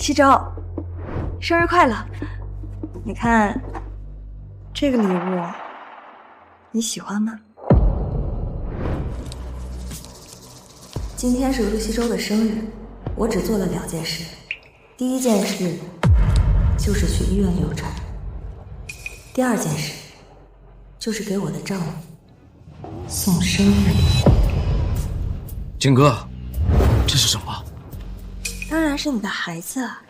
七周，生日快乐！你看这个礼物，你喜欢吗？今天是陆西周的生日，我只做了2件事。第一件事就是去医院流产，第2件事就是给我的丈夫送生日礼物。金哥，这是什么？当然是你的孩子啊。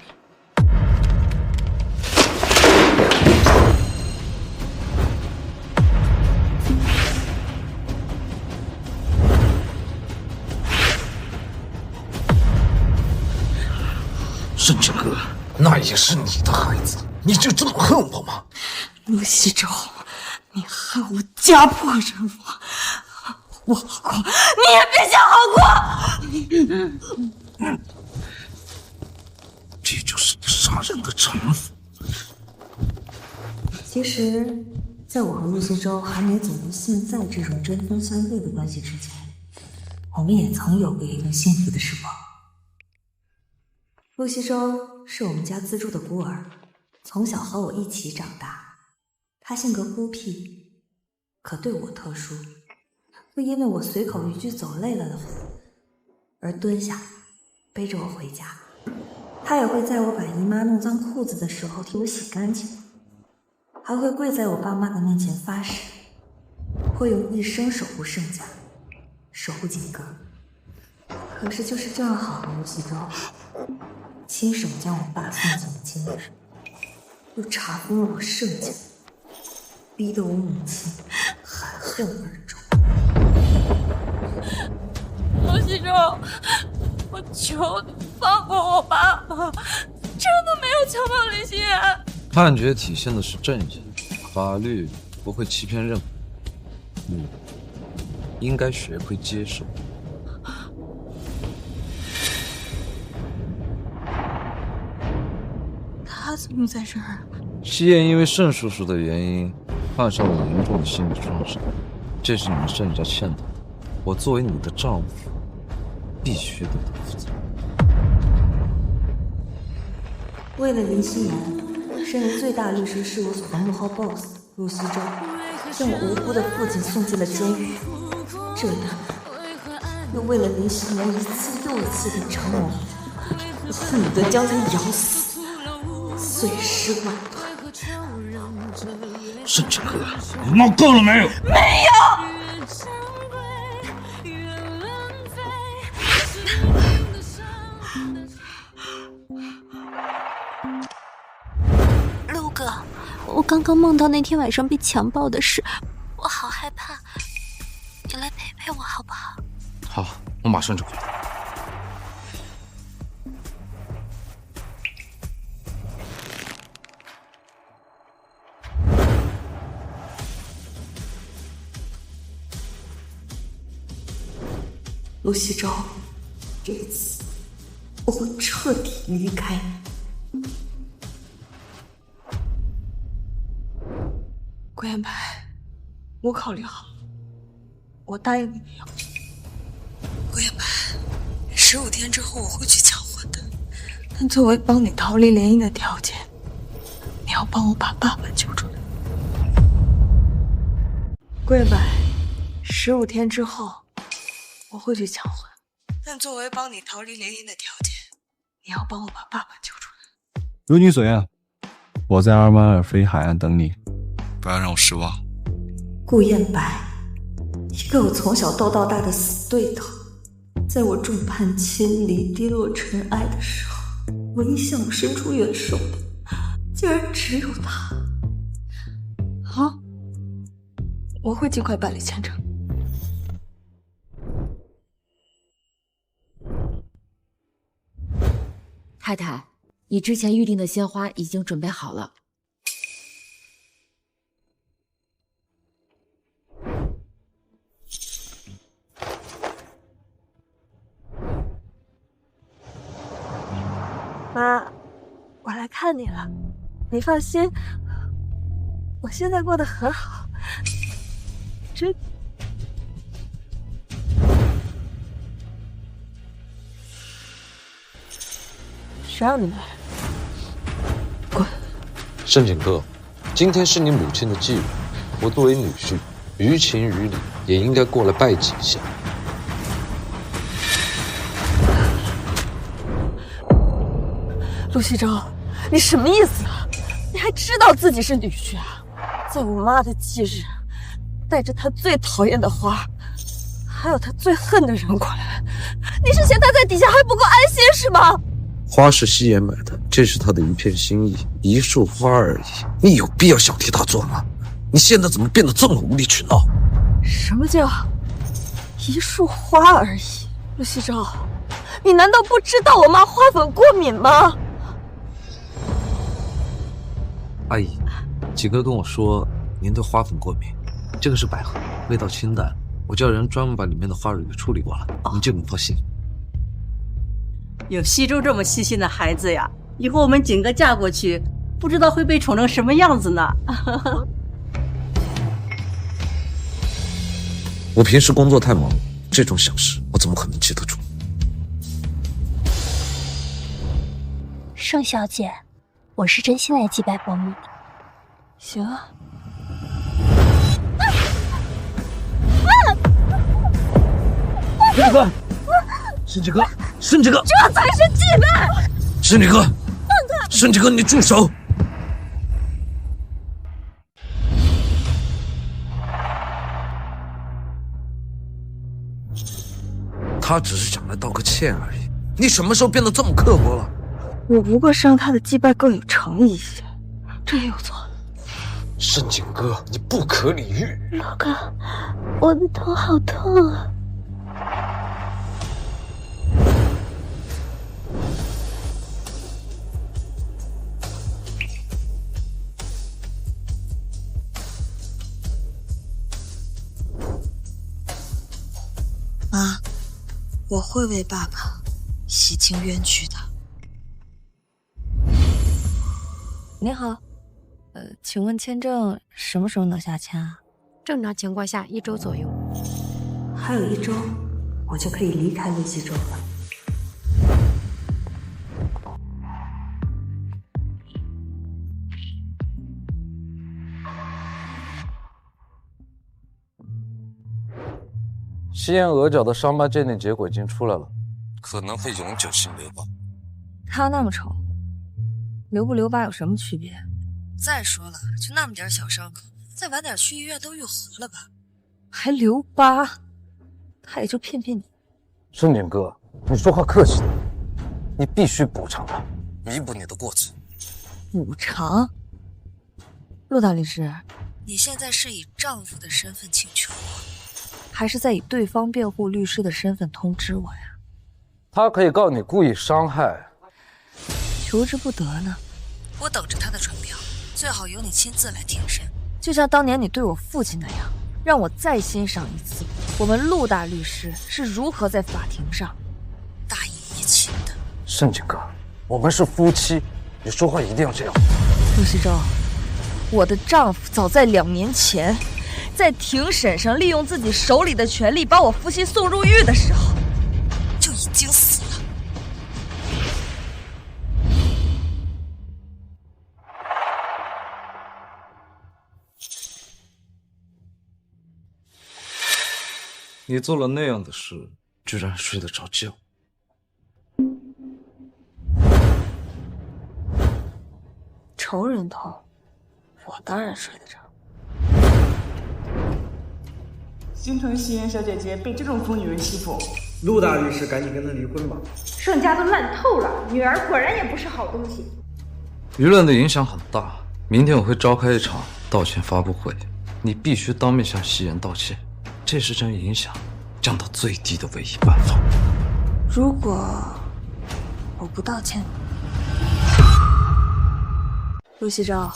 圣之哥，那也是你的孩子，你就这么恨我吗？陆西周，你害我家破人亡，我好过，你也别想好过。这就是你杀人的惩罚。其实，在我和陆西周还没走入现在这种针锋相对的关系之前，我们也曾有过一段幸福的时光。陆西周是我们家资助的孤儿，从小和我一起长大。他性格孤僻，可对我特殊，会因为我随口一句走累了而蹲下背着我回家。他也会在我把姨妈弄脏裤子的时候替我洗干净，还会跪在我爸妈的面前发誓，会用一生守护盛家，守护景哥。可是就是这样好的陆西周，亲手将我爸送进了监狱，又查封了我盛家，逼得我母亲含恨而终。陆西周，我求你放过我爸爸，真的没有强暴林心妍。判决体现的是正义，法律不会欺骗任何人，你应该学会接受。他怎么在这儿？西燕因为盛叔叔的原因，患上了严重的心理创伤，这是你们盛家欠的，我作为你的丈夫，必须对他负责。为了林心妍，身为最大律师事务所的幕后 boss 陆西周，将我无辜的父亲送进了监狱，这样又为了林心妍一次又一次的折磨，我恨不得将他咬死，碎尸万段。盛之哥，你闹够了没有？没有。陆哥，我刚刚梦到那天晚上被强暴的事，我好害怕，你来陪陪我好不好？好，我马上就回来。陆西周，这次我会彻底离开你。顾言白，我考虑好了，我答应你的要求。顾言白，15天之后我会去抢婚的，但作为帮你逃离联姻的条件，你要帮我把爸爸救出来。顾言白，15天之后我会去抢婚，但作为帮你逃离联姻的条件，你要帮我把爸爸救出来。如你所愿，我在阿马尔菲海岸等你，不要让我失望。顾燕白，一个我从小斗到大的死对头，在我众叛亲离、跌落尘埃的时候，唯一向我伸出援手的，竟然只有他。好，我会尽快办理签证。太太，你之前预定的鲜花已经准备好了。妈，我来看你了，你放心，我现在过得很好，真。谁让你来？盛景哥，今天是你母亲的忌日，我作为女婿，于情于理也应该过来拜祭一下。陆西征，你什么意思啊？你还知道自己是女婿啊？在我妈的忌日，带着她最讨厌的花，还有她最恨的人过来，你是嫌她在底下还不够安心是吗？花是夕颜买的，这是他的一片心意，一束花而已。你有必要想替他做吗？你现在怎么变得这么无理取闹？什么叫一束花而已？陆西征，你难道不知道我妈花粉过敏吗？阿姨，几哥跟我说您对花粉过敏，这个是百合，味道清淡，我叫人专门把里面的花蕊给处理过了，您就能放心。有西周这么细心的孩子呀，以后我们景哥嫁过去，不知道会被宠成什么样子呢。我平时工作太忙，这种小事我怎么可能记得住？盛小姐，我是真心来祭拜伯母的。行啊。盛哥，盛几哥，盛几哥，这才是祭拜！盛几哥，盛几哥，你住手！他只是想来道个歉而已，你什么时候变得这么刻薄了？我不过是让他的祭拜更有诚意一些，这也有错。盛景哥，你不可理喻。老公，我的头好痛啊！妈，我会为爸爸洗清冤屈的。你好，请问签证什么时候能下签啊？正常情况下1周左右。还有1周，我就可以离开陆西州了。西燕额角的伤疤鉴定结果已经出来了，可能会永久性留疤。他那么丑，留不留疤有什么区别？再说了，就那么点小伤口，再晚点去医院都愈合了吧？还留疤，他也就骗骗你。盛景哥，你说话客气点，你必须补偿他，弥补你的过错。补偿？陆大律师，你现在是以丈夫的身份请求我，还是在以对方辩护律师的身份通知我呀？他可以告你故意伤害。求之不得呢。我等着他的传票，最好由你亲自来挺身，就像当年你对我父亲那样，让我再欣赏一次我们陆大律师是如何在法庭上大义灭亲的。盛景哥，我们是夫妻，你说话一定要这样。陆西洲，我的丈夫早在2年前，在庭审上利用自己手里的权力把我夫妻送入狱的时候，就已经死了。你做了那样的事，居然睡得着觉。仇人头，我当然睡得着。心疼夕颜小姐姐被这种疯女人欺负，陆大律师，赶紧跟他离婚吧。盛家都烂透了，女儿果然也不是好东西。舆论的影响很大，明天我会召开一场道歉发布会，你必须当面向夕颜道歉，这是将影响降到最低的唯一办法。如果我不道歉，陆西洲，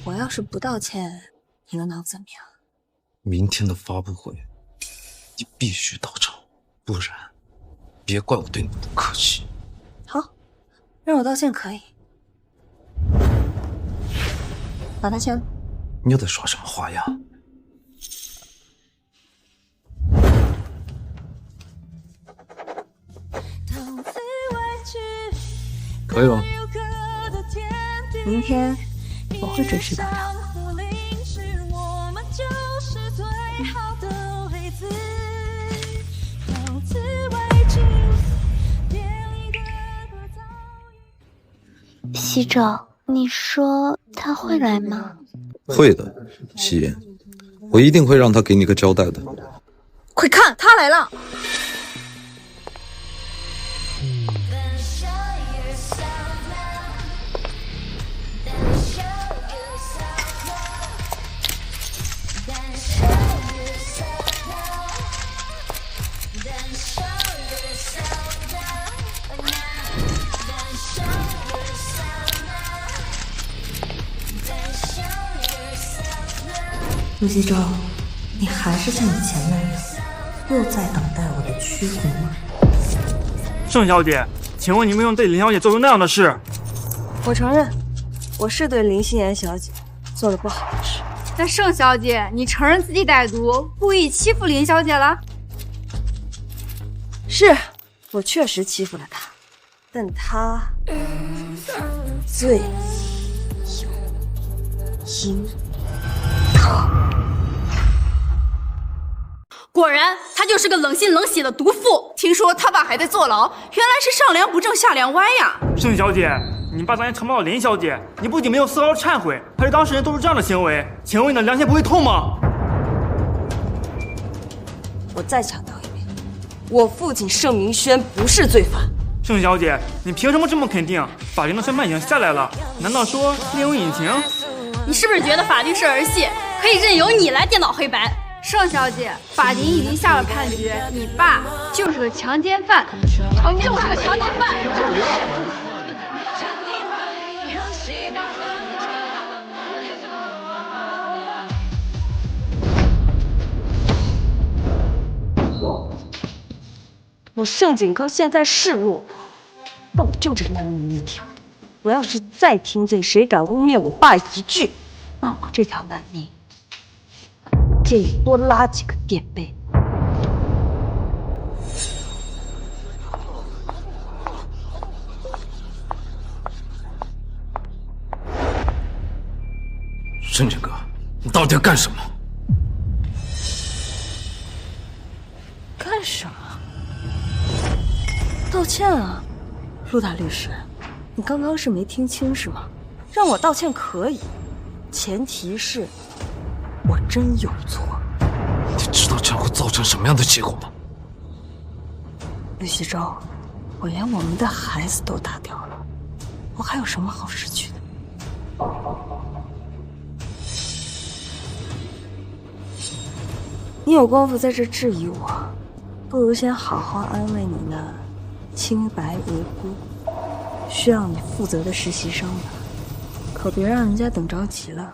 我要是不道歉，你又能怎么样？明天的发布会，你必须到场，不然别怪我对你不客气。好，让我道歉可以，把他签了。你又在耍什么花样？可以了。明天不会追随到他。西周，你说他会来吗？会的，夕颜，我一定会让他给你个交代的。快看，他来了！陆西周，你还是像以前那样，又在等待我的屈服吗？盛小姐，请问你为什么对林小姐做出那样的事？我承认，我是对林心妍小姐做了不好的事。那盛小姐，你承认自己歹毒，故意欺负林小姐了？是，我确实欺负了她，但她罪有应得。果然，他就是个冷心冷血的毒妇。听说他爸还在坐牢，原来是上梁不正下梁歪呀！盛小姐，你爸当年承包了林小姐，你不仅没有丝毫忏悔，还是当事人做出这样的行为，请问你的良心不会痛吗？我再强调一遍，我父亲盛明轩不是罪犯。盛小姐，你凭什么这么肯定？法庭的宣判已经下来了，难道说另有隐情？你是不是觉得法律是儿戏，可以任由你来颠倒黑白？盛小姐，法庭已经下了判决，你爸就是个强奸犯，就是个强奸犯。我盛景哥现在是弱，但我就这么一条。我要是再听见谁敢污蔑我爸一句，那我这条烂命建议多拉几个垫背。盛景哥，你到底要干什么？干啥？道歉啊，陆大律师，你刚刚是没听清是吗？让我道歉可以，前提是我真有错。你知道这样会造成什么样的结果吗？吕西周，我连我们的孩子都打掉了，我还有什么好失去的？你有功夫在这质疑我，不如先好好安慰你那清白无辜、需要你负责的实习生吧，可别让人家等着急了。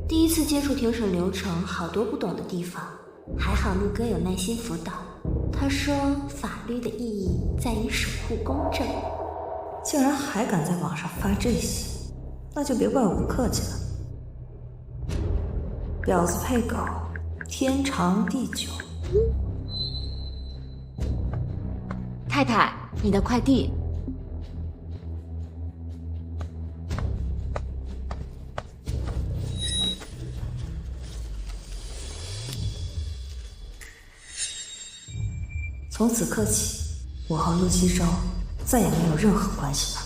第一次接触庭审流程，好多不懂的地方，还好陆哥有耐心辅导。他说法律的意义在于守护公正。竟然还敢在网上发这些，那就别怪我不客气了。婊子配狗，天长地久。太太，你的快递。从此刻起，我和陆西周再也没有任何关系了。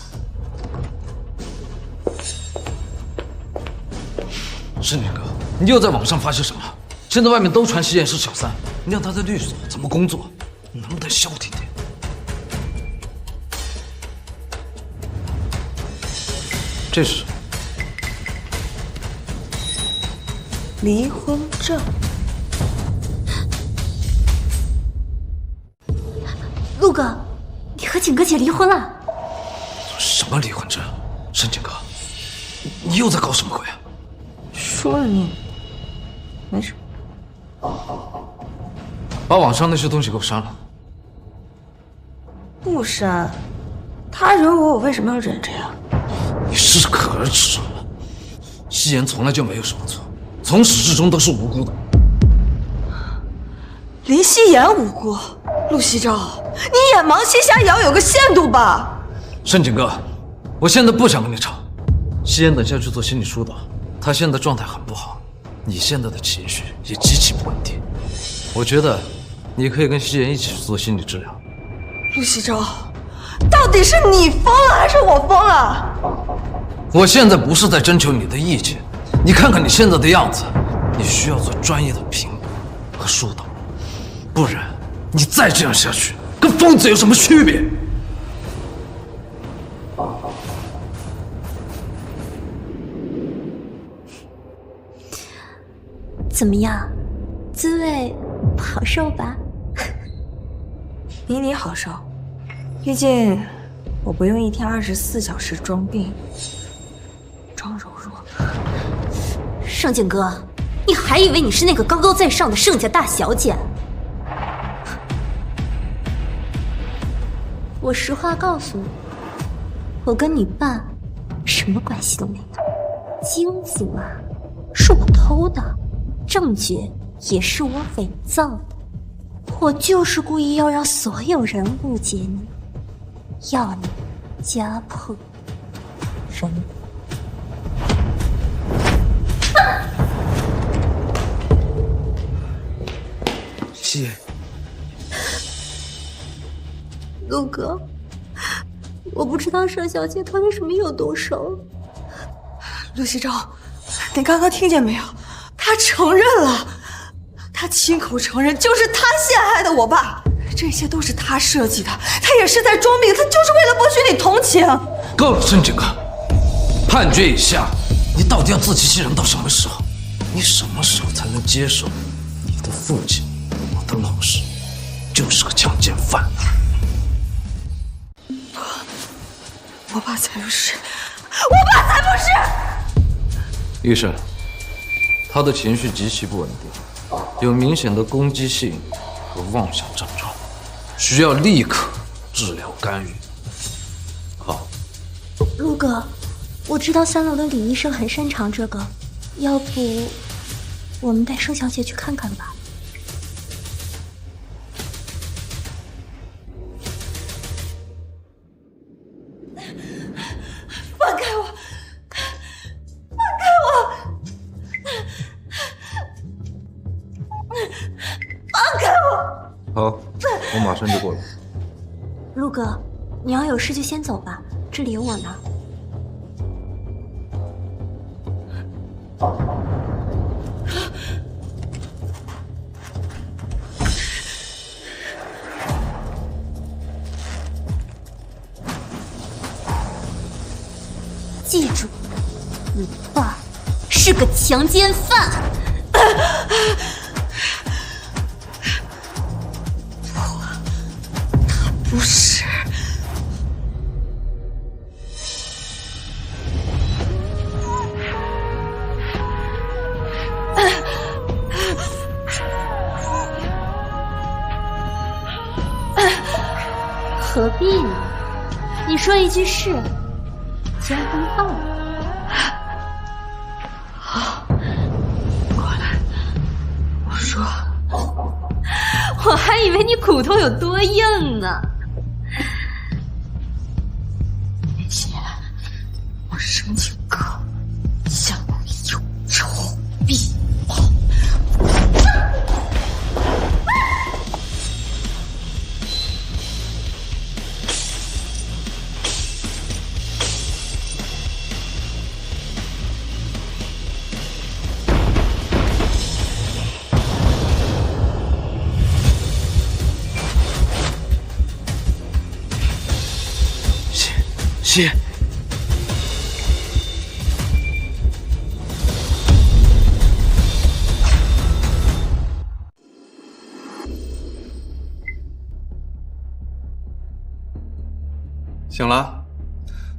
盛景哥，你又在网上发些什么？现在外面都传夕颜是小三，你让他在律所怎么工作？你能不能消停点？这是离婚证。陆哥，你和景哥姐离婚了？什么离婚证？盛景哥，你又在搞什么鬼啊？说了你没什么。把网上那些东西给我删了。不删，他惹我，我为什么要忍着呀？你适可而止了。夕颜从来就没有什么错，从始至终都是无辜的。林夕颜无辜，陆西钊，你眼盲心瞎也要有个限度吧？盛景哥，我现在不想跟你吵。夕颜等下去做心理疏导，她现在状态很不好，你现在的情绪也极其不稳定。我觉得你可以跟夕颜一起去做心理治疗。陆西钊，到底是你疯了还是我疯了？我现在不是在征求你的意见，你看看你现在的样子，你需要做专业的评估和疏导，不然你再这样下去，跟疯子有什么区别？怎么样，滋味好受吧？比你好受，毕竟我不用一天24小时装病。装柔弱。盛景哥，你还以为你是那个高高在上的盛家大小姐？我实话告诉你，我跟你爸什么关系都没有。金子嘛，是我偷的，证据也是我伪造的。我就是故意要让所有人误解你，要你家破人亡。夕颜，陆哥，我不知道盛小姐她为什么又动手。陆西钊，你刚刚听见没有？她承认了，她亲口承认，就是她陷害的我爸，这些都是她设计的，她也是在装病，她就是为了博取你同情。够了，盛景哥，判决以下，你到底要自欺欺人到什么时候？你什么时候才能接受你的父亲？我的老师就是个强奸犯。我爸才不是，我爸才不是！医生，他的情绪极其不稳定，有明显的攻击性和妄想症状，需要立刻治疗干预。好，陆哥，我知道3楼的李医生很擅长这个，要不我们带盛小姐去看看吧。放开我！放开我！放开我！好，我马上就过来。陆哥，你要有事就先走吧，这里有我呢。记住，你爸是个强奸犯。他不是。何必呢？你说一句是，就要当到了。好，过来。我说，我还以为你骨头有多硬呢。林夕颜，我盛景哥向你有仇必报。夕颜，醒了，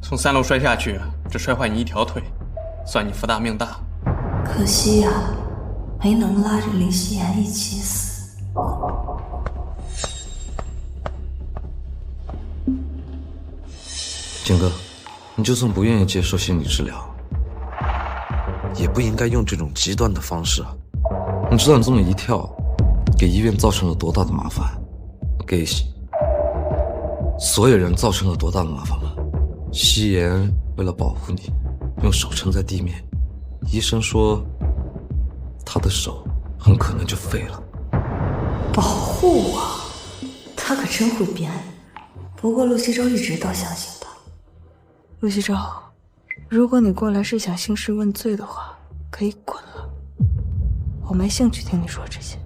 从3楼摔下去，只摔坏你一条腿，算你福大命大。可惜呀，没能拉着林夕颜一起死。景哥，你就算不愿意接受心理治疗，也不应该用这种极端的方式啊！你知道你这么一跳，给医院造成了多大的麻烦，给所有人造成了多大的麻烦吗？夕颜为了保护你，用手撑在地面，医生说他的手很可能就废了。保护我？他可真会编。不过陆西周一直都相信他。陆西周，如果你过来是想兴师问罪的话，可以滚了，我没兴趣听你说这些。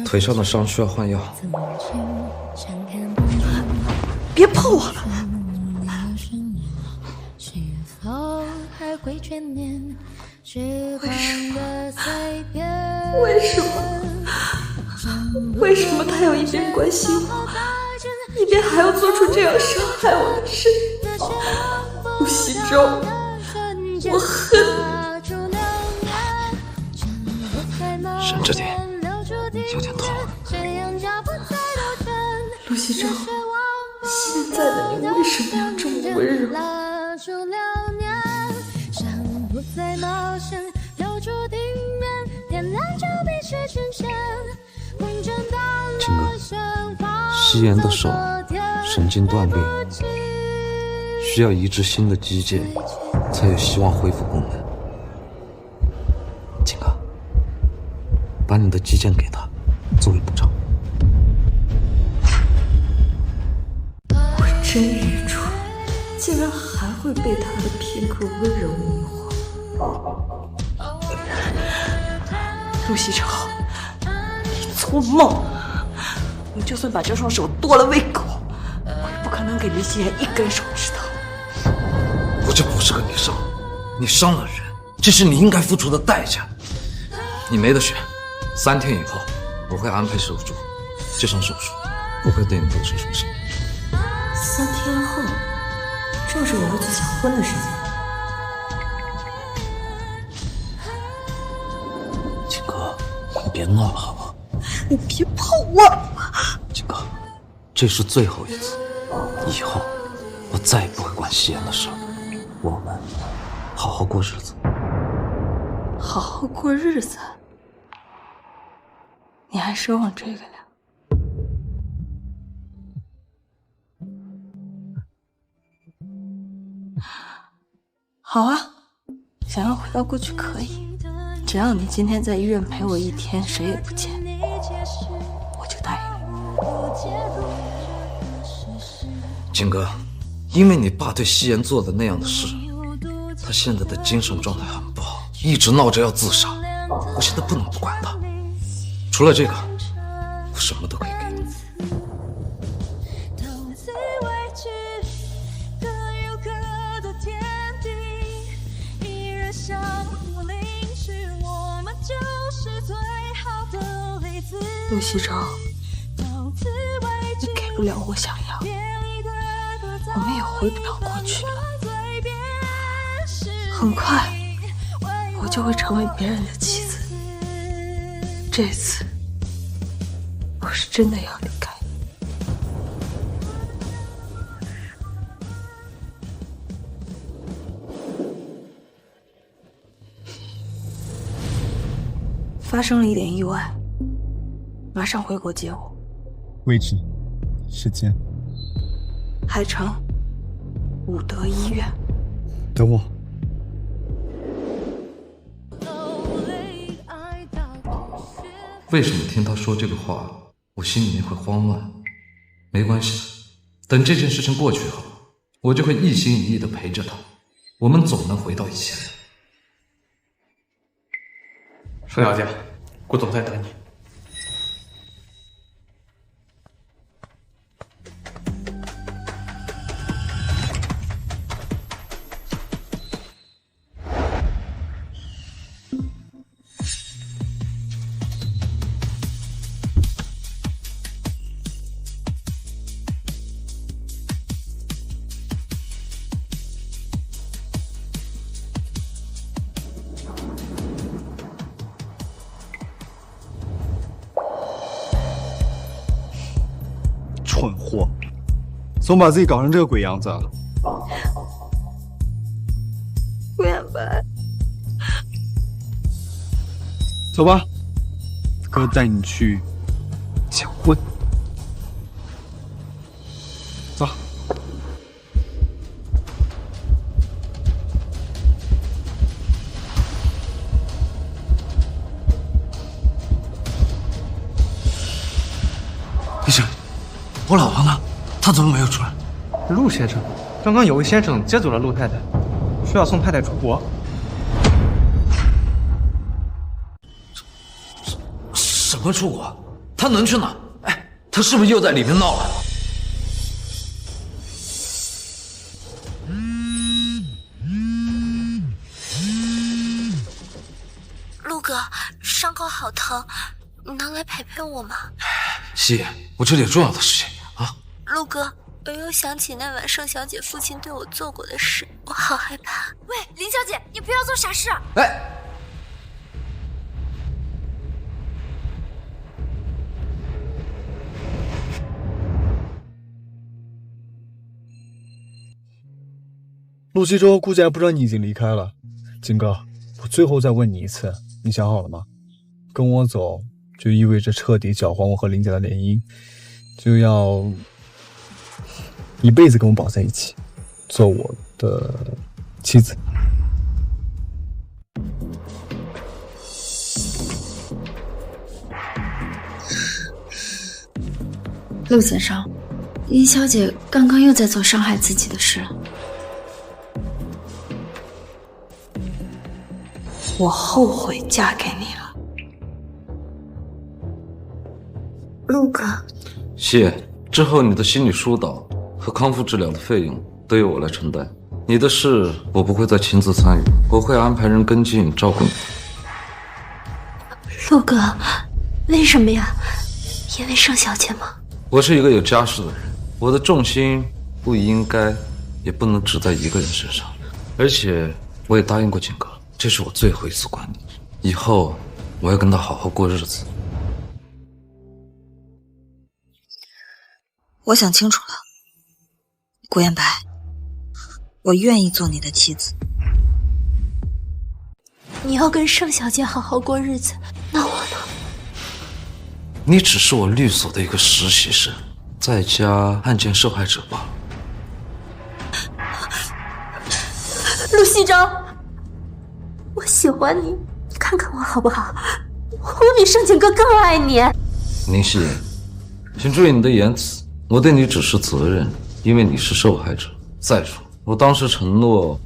腿上的伤需要换药。别碰我！为什么他要一边关心我，一边还要做出这样伤害我的事？陆西周，我恨你！忍着点，有点痛。陆西周，现在的你为什么要这么温柔？金哥，夕颜的手神经断裂，需要移植新的肌腱，才有希望恢复功能。金哥，把你的肌腱给他，作为补偿。我真愚蠢，竟然还会被他的片刻温柔迷惑。陆西周，你做梦！我就算把这双手剁了喂狗，我也不可能给林夕颜一根手指头。我这不是跟你伤，你伤了人，这是你应该付出的代价。你没得选，3天以后我会安排手术，这场手术不会对你造成什么伤。3天后，正是我儿子想婚的时间。金哥，你别闹了好不好？你别碰我！金哥，这是最后一次，以后我再也不会管夕颜的事。我们好好过日子。好好过日子？你还奢望这个呀？好啊，想要回到过去可以，只要你今天在医院陪我1天，谁也不见，我就答应你。金哥，因为你爸对夕颜做的那样的事，他现在的精神状态很不好，一直闹着要自杀。我现在不能不管他。除了这个，我什么都可以给你。陆西周，你给不了我想要，我们也回不了过去了。很快，我就会成为别人的妻子。这次，我是真的要离开。发生了一点意外，马上回国接我。位置、时间。海城武德医院。等我。为什么听他说这个话，我心里面会慌乱？没关系，等这件事情过去后，我就会一心一意的陪着他，我们总能回到以前。盛小姐，顾总在等你。货，总把自己搞成这个鬼样子啊！顾远白，走吧，哥带你去结婚。走。医生，我老婆呢？她怎么没有出来？陆先生，刚刚有位先生接走了陆太太，需要送太太出国。什么出国？她能去哪？哎，她是不是又在里面闹了？陆哥，伤口好疼，你能来陪陪我吗？西，我这里有重要的事情啊。陆哥，我又想起那晚盛小姐父亲对我做过的事，我好害怕。喂，林小姐，你不要做傻事。哎，陆西周估计还不知道你已经离开了。金哥，我最后再问你一次，你想好了吗？跟我走就意味着彻底搅黄我和林姐的联姻，就要一辈子跟我绑在一起，做我的妻子。陆先生，殷小姐刚刚又在做伤害自己的事。我后悔嫁给你了，陆哥。西，之后你的心理疏导和康复治疗的费用都由我来承担。你的事我不会再亲自参与，我会安排人跟进照顾你。陆哥，为什么呀？因为盛小姐吗？我是一个有家室的人，我的重心不应该也不能只在一个人身上。而且我也答应过景哥，这是我最后一次管你，以后我要跟他好好过日子。我想清楚了，顾彦白，我愿意做你的妻子。你要跟盛小姐好好过日子，那我呢？你只是我律所的一个实习生，在家案件受害者罢了。陆西征，我喜欢你，你看看我好不好？我比盛景哥更爱你。宁熙，请注意你的言辞，我对你只是责任，因为你是受害者。再说，我当时承诺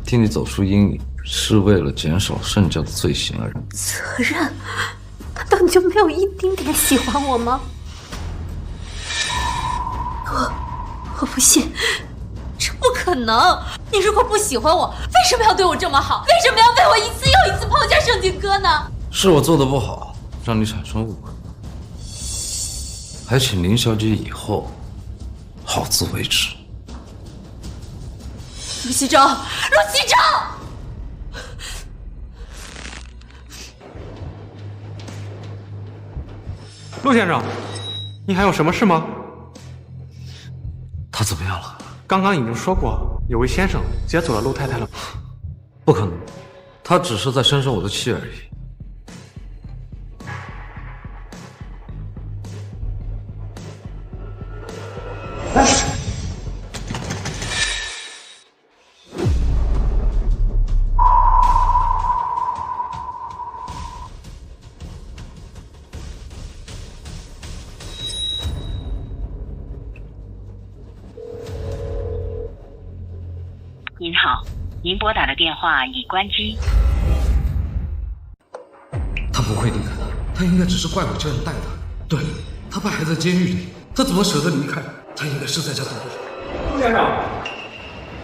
替你走出阴影，是为了减少盛家的罪行而已。责任？难道你就没有一丁点喜欢我吗？我不信，这不可能！你如果不喜欢我，为什么要对我这么好？为什么要为我一次又一次抛下盛景哥呢？是我做的不好，让你产生误会。还请林小姐以后好自为之。陆西征，陆西征！陆先生，你还有什么事吗？他怎么样了？刚刚已经说过，有位先生接走了陆太太了。不可能，他只是在生生我的气而已。您好，您拨打的电话已关机。他不会离开的，他应该只是怪我这样待他。对，他爸还在监狱里，他怎么舍得离开？他应该是在家等着。陆先生，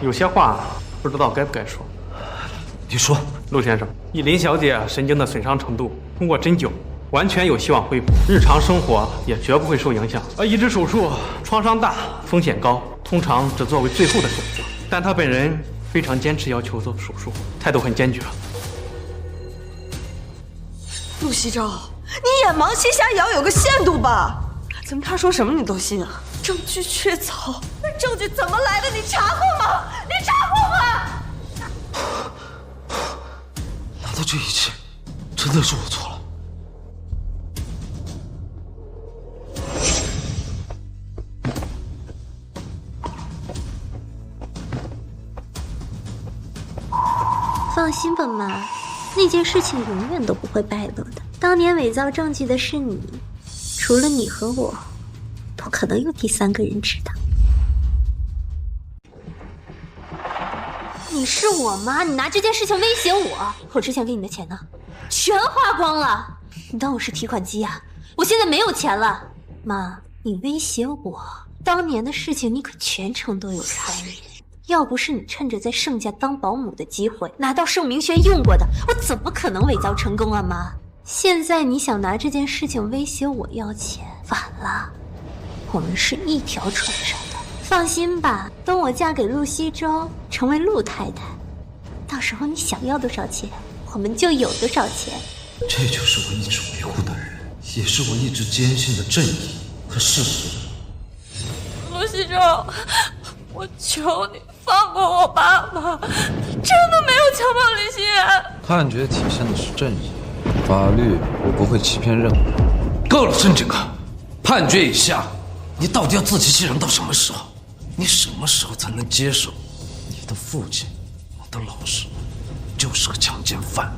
有些话不知道该不该说。你说，陆先生，以林小姐神经的损伤程度，通过针灸完全有希望恢复，日常生活也绝不会受影响。而移植手术创伤大，风险高，通常只作为最后的选择。但他本人非常坚持要求做手术，态度很坚决。陆西征，你眼盲瞎瞎也要有个限度吧？怎么他说什么你都信啊？证据确凿，那证据怎么来的？你查过吗？你查过吗？难道这一切真的是我错了？放心吧，妈，那件事情永远都不会败露的。当年伪造证据的是你，除了你和我，不可能有第三个人知道。你是我妈，你拿这件事情威胁我，我之前给你的钱呢？全花光了。你当我是提款机啊？我现在没有钱了。妈，你威胁我，当年的事情你可全程都有参与。要不是你趁着在盛家当保姆的机会拿到盛明轩用过的，我怎么可能伪造成功啊，妈？现在你想拿这件事情威胁我要钱，晚了，我们是一条船上的。放心吧，等我嫁给陆西周，成为陆太太，到时候你想要多少钱，我们就有多少钱。这就是我一直维护的人，也是我一直坚信的正义和事实。陆西周，我求你放过我爸爸，真的没有强暴林心妍。判决体现的是正义，法律我不会欺骗任何人。够了，申警官，判决已下，你到底要自欺欺人到什么时候？你什么时候才能接受你的父亲，我的老师，就是个强奸犯？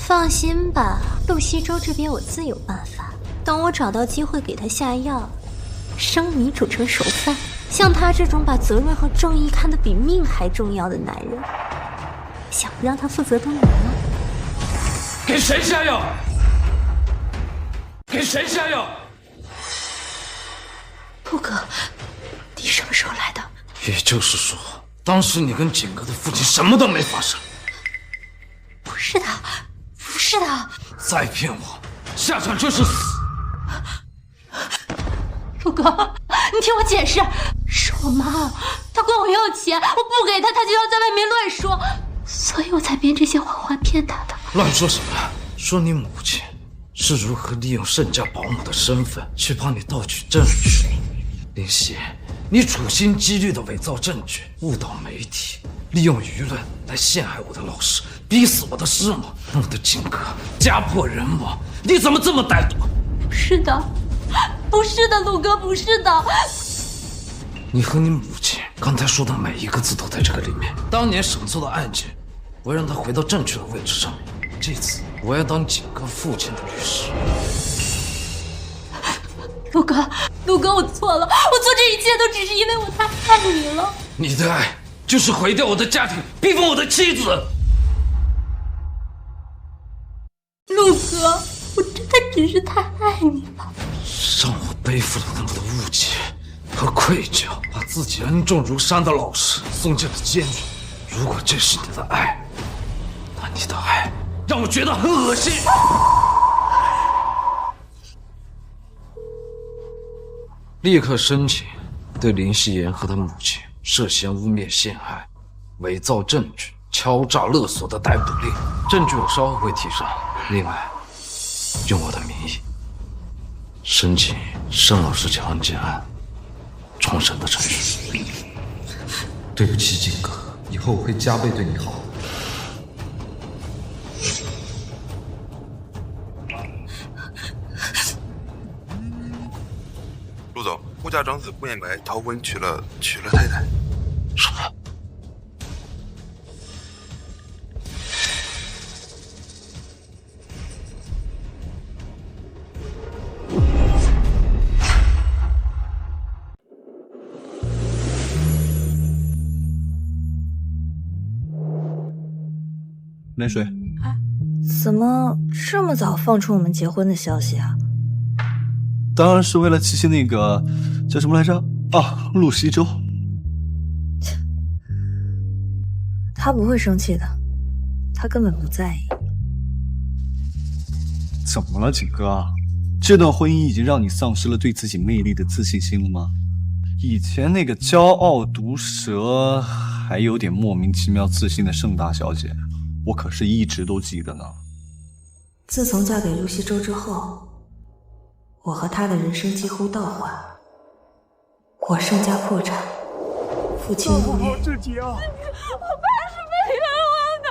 放心吧，陆西周这边我自有办法。等我找到机会给他下药，生米煮成熟饭。像他这种把责任和正义看得比命还重要的男人，想不让他负责都难了。给谁下药？给谁下药？陆哥，你什么时候来的？也就是说，当时你跟景哥的父亲什么都没发生？不是的，不是的。再骗我，下场就是死。陆哥，你听我解释，是我妈，她管我要钱，我不给她，她就要在外面乱说，所以我才编这些谎话骗她的。乱说什么？说你母亲是如何利用盛家保姆的身份去帮你盗取证据。林夕，你处心积虑的伪造证据，误导媒体，利用舆论来陷害我的老师，逼死我的师母，弄得景哥家破人亡，你怎么这么歹毒？不是的，不是的，陆哥，不是的。你和你母亲刚才说的每一个字都在这个里面。当年沈错的案件，我让他回到正确的位置上面。这次我要当景哥父亲的律师。陆哥，陆哥，我错了，我做这一切都只是因为我太爱你了。你的爱就是毁掉我的家庭，逼疯我的妻子。陆哥，我真的只是太爱你了，让我背负了那么多误解和愧疚，把自己恩重如山的老师送进了监狱。如果这是你的爱，那你的爱让我觉得很恶心。立刻申请对林夕颜和他母亲涉嫌污蔑陷害、伪造证据、敲诈勒索的逮捕令。证据我稍后会提上。另外，用我的名义申请盛老师强奸案重审的程序。对不起，景哥，以后我会加倍对你好。陆总，顾家庄子不应该逃婚娶了太太。什么？没水。怎么这么早放出我们结婚的消息啊？当然是为了气气那个叫什么来着啊，陆西周。他不会生气的，他根本不在意。怎么了，景哥？这段婚姻已经让你丧失了对自己魅力的自信心了吗？以前那个骄傲毒舌还有点莫名其妙自信的盛大小姐，我可是一直都记得呢。自从嫁给陆西周之后，我和他的人生几乎倒换。我盛家破产，父亲无好自己啊！我爸是被冤枉的，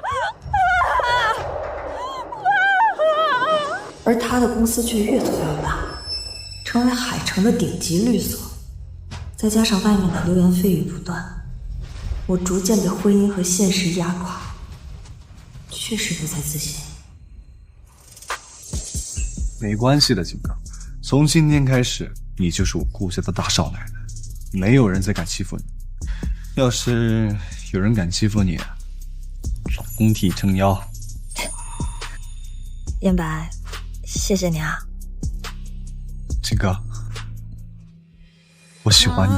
而他的公司却越做越大，成为海城的顶级律所。再加上外面的流言蜚语不断，我逐渐被婚姻和现实压垮，确实不再自信。没关系的，金刚，从今天开始，你就是我顾家的大少奶奶，没有人再敢欺负你。要是有人敢欺负你，通体撑腰。燕白，谢谢你啊。金哥，我喜欢你。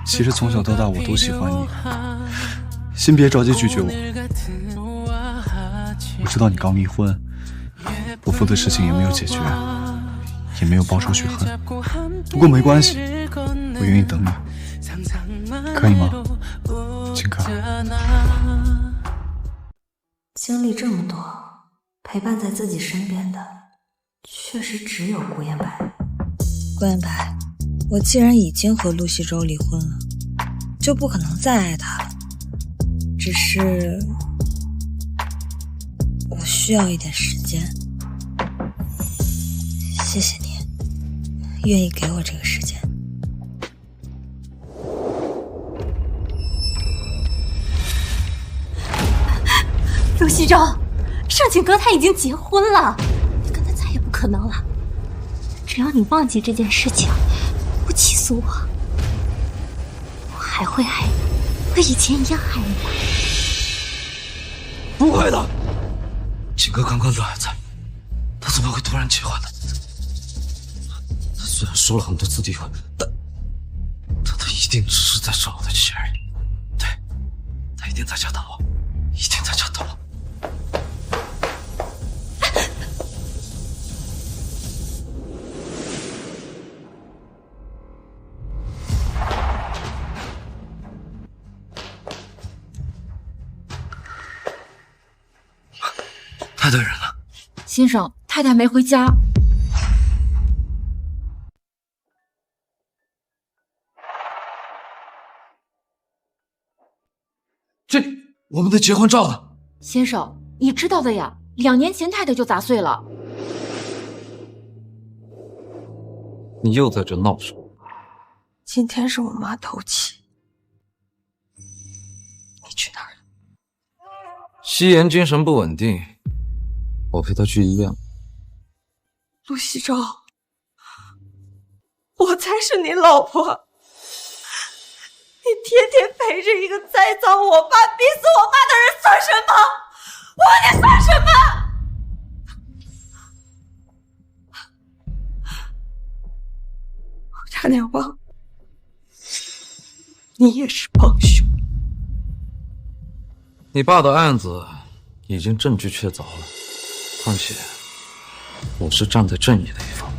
其实从小到大我都喜欢你，先别着急拒绝我。我知道你刚离婚，伯父的事情也没有解决，也没有报仇雪恨。不过没关系，我愿意等你，可以吗，金哥？经历这么多，陪伴在自己身边的，确实只有顾燕白。顾燕白，我既然已经和陆西周离婚了，就不可能再爱他了。只是我需要一点时间。谢谢你，愿意给我这个时间。陆西周，盛景阁他已经结婚了，你跟他再也不可能了。只要你忘记这件事情，不起诉我，我还会爱你，和以前一样爱你的。不会的，景哥刚刚都还在，他怎么会突然结婚呢？他虽然说了很多次离婚，但他一定只是在生我的气而已。对，他一定在家等我，一定在家等我。太多人了，先生，太太没回家。这我们的结婚照呢？先生，你知道的呀，2年前太太就砸碎了。你又在这闹什么？今天是我妈头七，你去哪儿了？夕颜精神不稳定，我陪她去医院。陆西周，我才是你老婆，你天天陪着一个栽赃我爸、逼死我爸的人算什么？我问你算什么？我差点忘了，你也是帮凶。你爸的案子已经证据确凿了，况且我是站在正义的一方。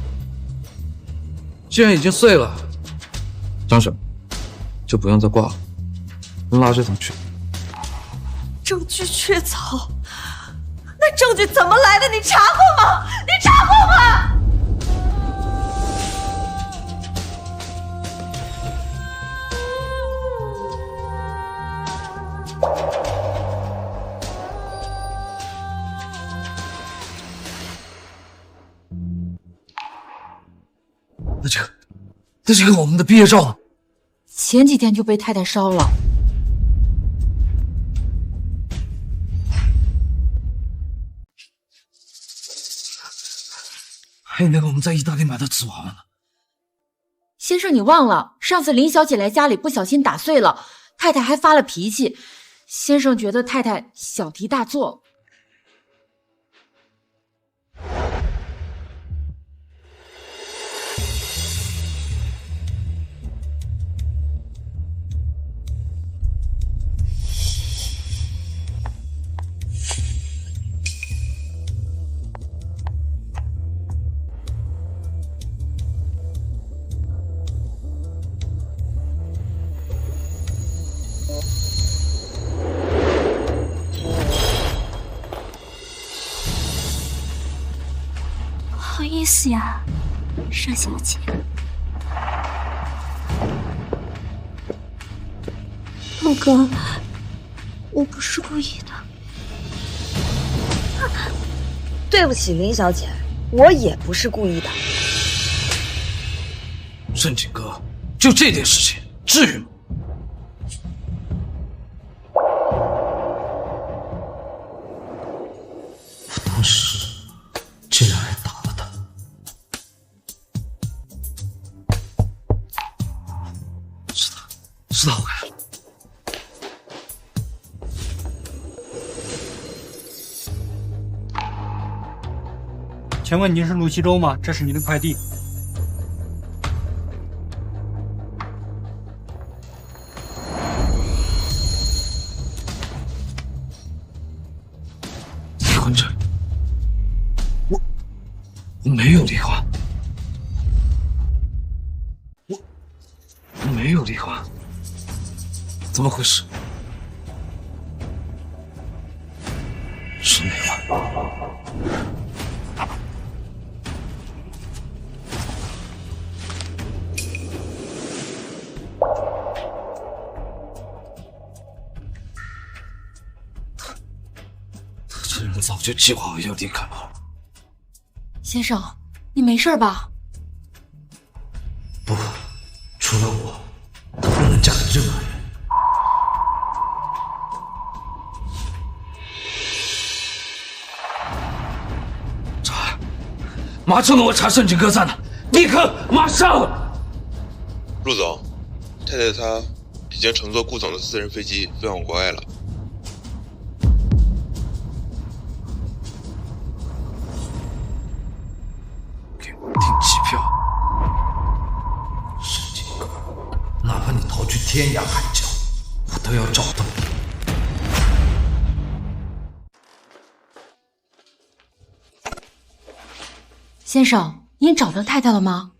既然已经碎了，张婶就不用再挂了，拉这趟去。证据确凿，那证据怎么来的？你查过吗？你查过吗？那这个我们的毕业照呢？前几天就被太太烧了。还有那个我们在意大利买的纸娃娃呢。先生，你忘了上次林小姐来家里不小心打碎了，太太还发了脾气，先生觉得太太小题大做。不好意思呀，盛小姐。陆哥，我不是故意的。对不起，林小姐，我也不是故意的。盛景哥，就这点事情，至于吗？我当时竟然还打了他。是他活该。请问您是陆西周吗？这是您的快递。离婚证，我没有离婚，我没有离婚，怎么回事？是没婚。这人早就计划好要离开了。先生，你没事吧？不，除了我，她不能嫁给任何人。查，马上给我查盛景哥在哪，立刻，马上！陆总，太太她已经乘坐顾总的私人飞机飞往国外了。给我订机票，盛景哥，哪怕你逃去天涯海角，我都要找到你。先生，您找到太太了吗？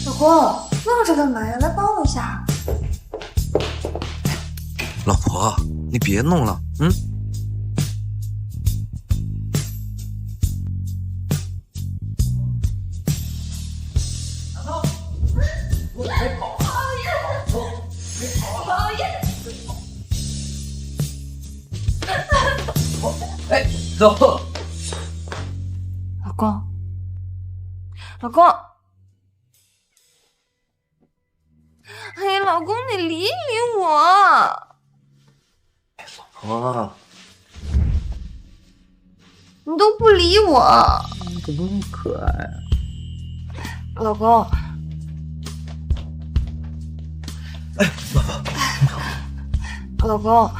老公，闹着干嘛呀？来帮我一下。老婆，你别弄了，我还跑，讨厌！哎，走。老公，老公，哎，老公，你理理我。啊，你都不理我，怎么那么可爱？老公。哎，老公，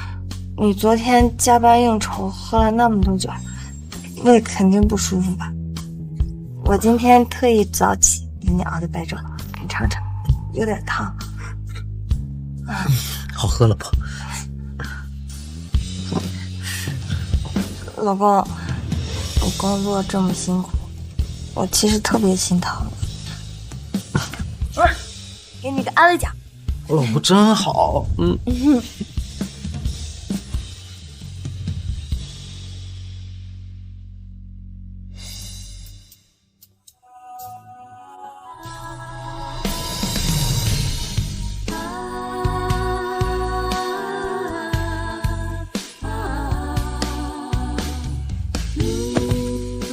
你昨天加班应酬喝了那么多酒，胃肯定不舒服吧？我今天特意早起给你熬的白粥，你尝尝，有点烫。好喝了吧？老公，你工作这么辛苦，我其实特别心疼你。给你个安慰奖。我老婆真好，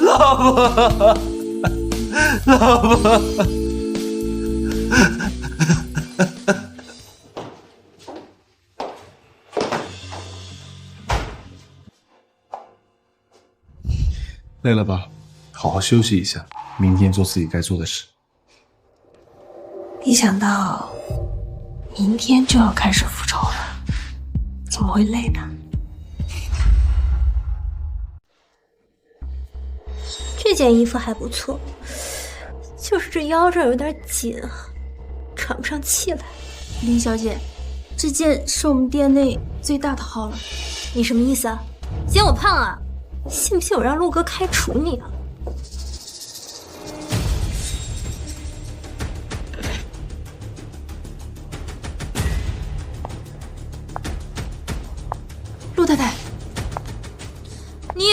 老婆，老婆。累了吧？好好休息一下，明天做自己该做的事。一想到明天就要开始复仇了，怎么会累呢？这件衣服还不错，就是这腰这儿有点紧啊，喘不上气来。林小姐，这件是我们店内最大的号了。你什么意思啊？嫌我胖啊？信不信我让陆哥开除你啊？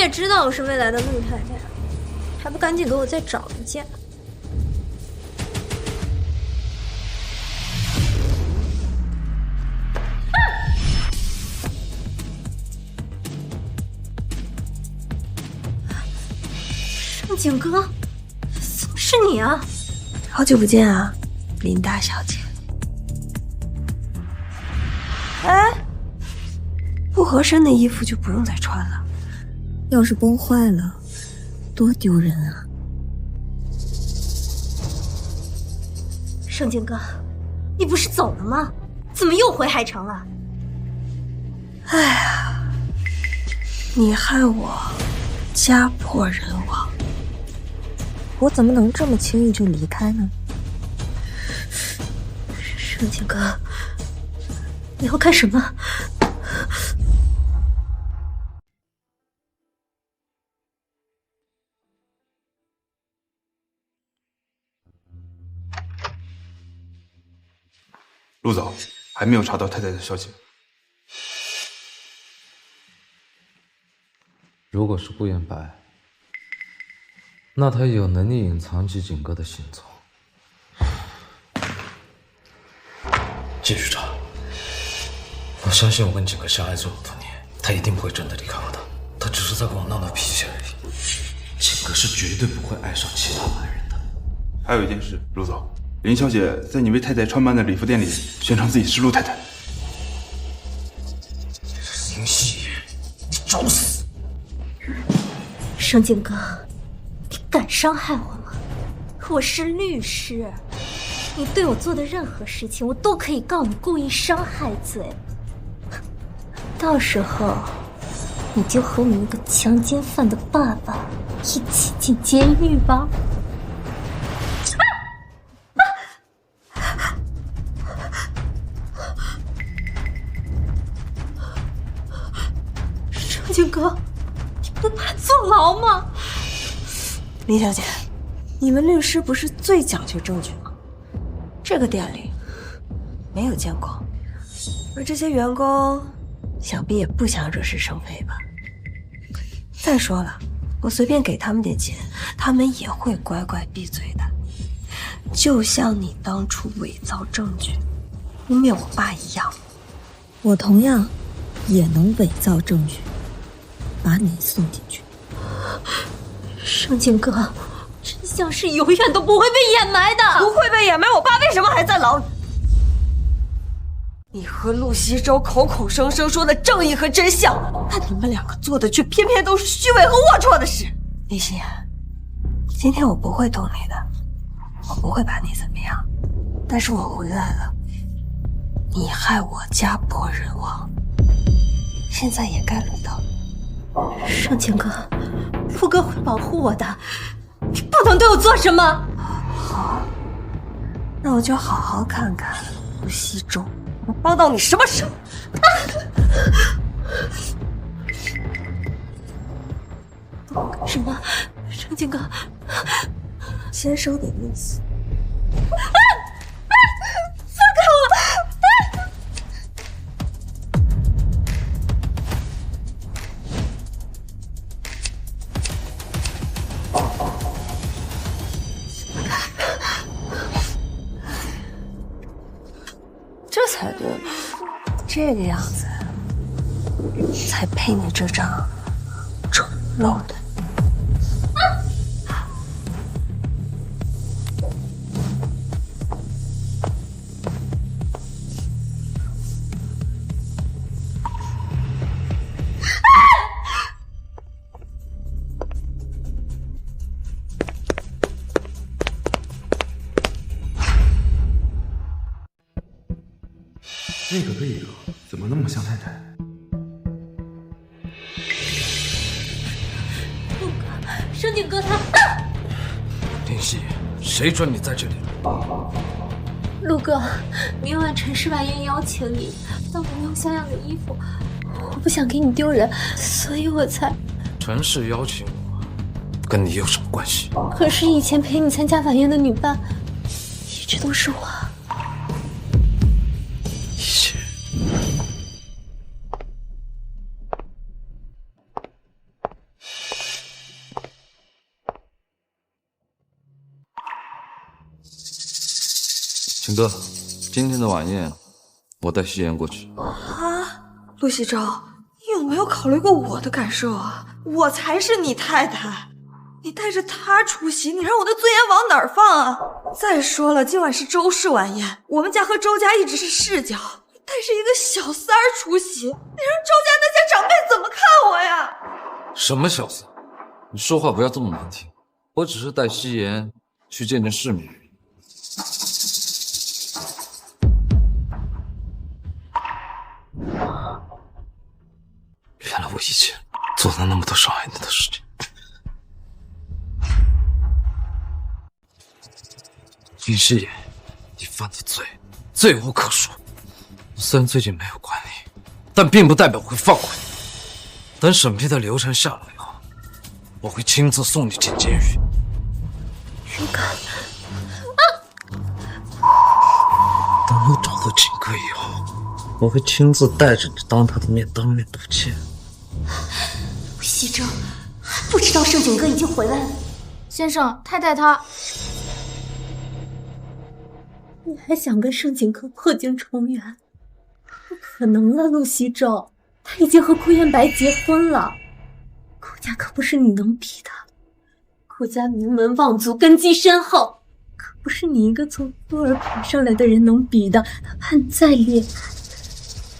也知道我是未来的陆太太，还不赶紧给我再找一件？盛景哥，怎么是你啊？好久不见啊，林大小姐。哎，不合身的衣服就不用再穿了，要是崩坏了，多丢人啊！盛景哥，你不是走了吗？怎么又回海城了？哎呀，你害我家破人亡，我怎么能这么轻易就离开呢？盛景哥，你要干什么？陆总还没有查到太太的消息。如果是顾言白，那他有能力隐藏季景哥的行踪。继续查，我相信我跟景哥相爱这么多年，他一定不会真的离开我的，他只是在跟我闹闹脾气而已。景哥是绝对不会爱上其他男人的。还有一件事，陆总，林小姐在你为太太创办的礼服店里宣称自己是陆太太。林夕，你找死！盛景哥，你敢伤害我吗？我是律师，你对我做的任何事情，我都可以告你故意伤害罪。到时候，你就和你那个强奸犯的爸爸一起进监狱吧。盛景哥，你不怕坐牢吗？林小姐，你们律师不是最讲究证据吗？这个店里没有监控，而这些员工想必也不想惹是生非吧。再说了，我随便给他们点钱，他们也会乖乖闭嘴的，就像你当初伪造证据污蔑我爸一样，我同样也能伪造证据把你送进去。盛景哥，真相是永远都不会被掩埋的。不会被掩埋，我爸为什么还在牢里？你和陆西周口口声声说的正义和真相，但你们两个做的却偏偏都是虚伪和龌龊的事。李欣，今天我不会动你的，我不会把你怎么样，但是我回来了，你害我家破人亡，现在也该轮到你。盛景哥，陆哥会保护我的，你不能对我做什么。好，那我就好好看看陆西周能帮到你什么时候。什么？盛景哥，先收点利息。放开我！这才对，这个样子才配你这张丑陋的。这个背影怎么那么像太太？陆哥，盛景哥他……林夕，谁准你在这里？陆哥，明晚陈世婉宴邀请你，但我没有像样的衣服，我不想给你丢人，所以我才……陈氏邀请我，跟你有什么关系？可是以前陪你参加晚宴的女伴，一直都是我。景哥，今天的晚宴我带夕颜过去。啊，陆西周，你有没有考虑过我的感受啊？我才是你太太，你带着她出席，你让我的尊严往哪儿放啊？再说了，今晚是周氏晚宴，我们家和周家一直是世交，你带着一个小三儿出席，你让周家那些长辈怎么看我呀？什么小三？你说话不要这么难听。我只是带夕颜去见见世面而已。原来我以前做了那么多伤害你的事情。林夕颜，你犯的罪无可恕。我虽然最近没有管你，但并不代表会放过你。等审批的流程下来以后，我会亲自送你进监狱。勇敢等我找到景哥以后，我会亲自带着你当他的面道歉。西征还不知道盛景哥已经回来了。先生，太太她……你还想跟盛景哥破镜重圆？不可能了，陆西周，他已经和顾彦白结婚了。顾家可不是你能比的，顾家名门望族，根基深厚，可不是你一个从孤儿爬上来的人能比的。他盼再厉害，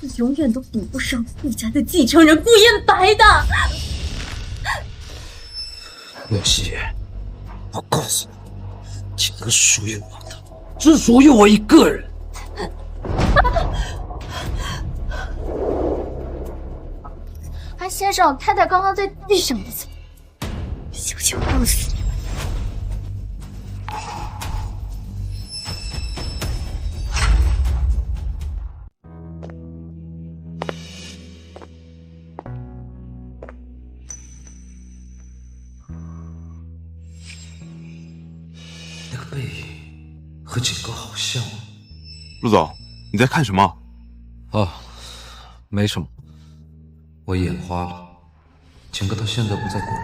你永远都比不上顾家的继承人顾彦白的。陆夕颜，我告诉你，景哥属于我的，只属于我一个人。哎，先生，太太刚刚在地上的，小心饿死你们！那个背影和景哥好像。陆总，你在看什么？啊，没什么。我眼花了，景哥他现在不在国内。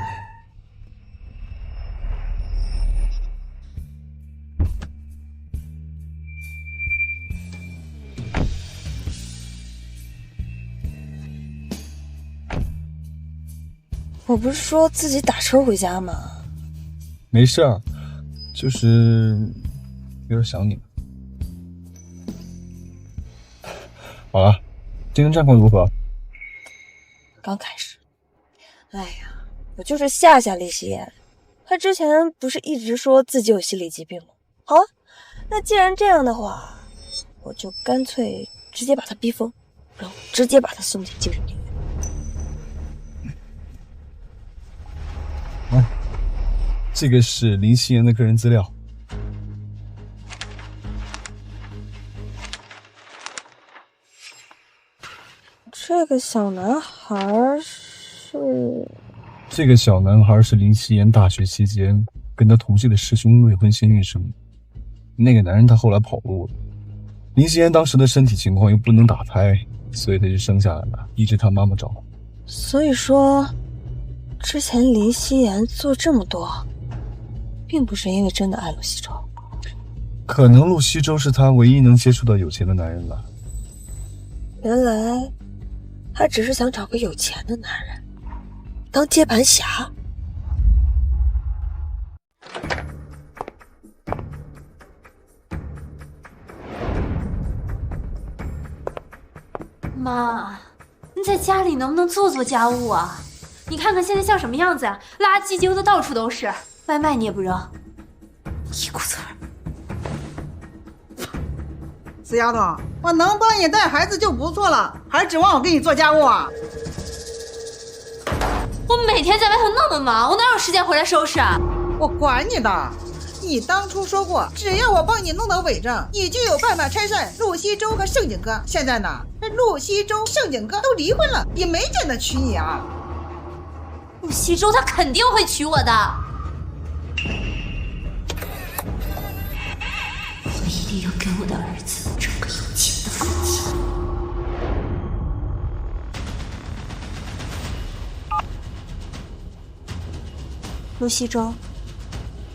我不是说自己打车回家吗？没事儿，就是有点想你。好了，今天战况如何？刚开始。哎呀，我就是吓吓李夕颜，他之前不是一直说自己有心理疾病吗？好啊，那既然这样的话，我就干脆直接把他逼疯，然后直接把他送进精神病院。这个是林夕颜的个人资料。这个小男孩是……这个小男孩是林夕颜大学期间跟他同系的师兄未婚先孕生的。那个男人他后来跑路了，林夕颜当时的身体情况又不能打胎，所以他就生下来了，一直他妈妈照顾。所以说，之前林夕颜做这么多，并不是因为真的爱陆西周，可能陆西周是他唯一能接触到有钱的男人了。原来他只是想找个有钱的男人当接盘侠。妈，你在家里能不能做做家务啊？你看看现在像什么样子啊，垃圾丢的到处都是，外卖你也不扔，一股子味。死丫头，我能帮你带孩子就不错了，还指望我给你做家务啊？我每天在外头那么忙，我哪有时间回来收拾啊？我管你的！你当初说过，只要我帮你弄到伪证，你就有办法拆散陆西周和盛景哥。现在呢，这陆西周、盛景哥都离婚了，也没见得娶你啊！陆西周他肯定会娶我的，我一定要给我的儿子找个有钱的夫妻。陆西周，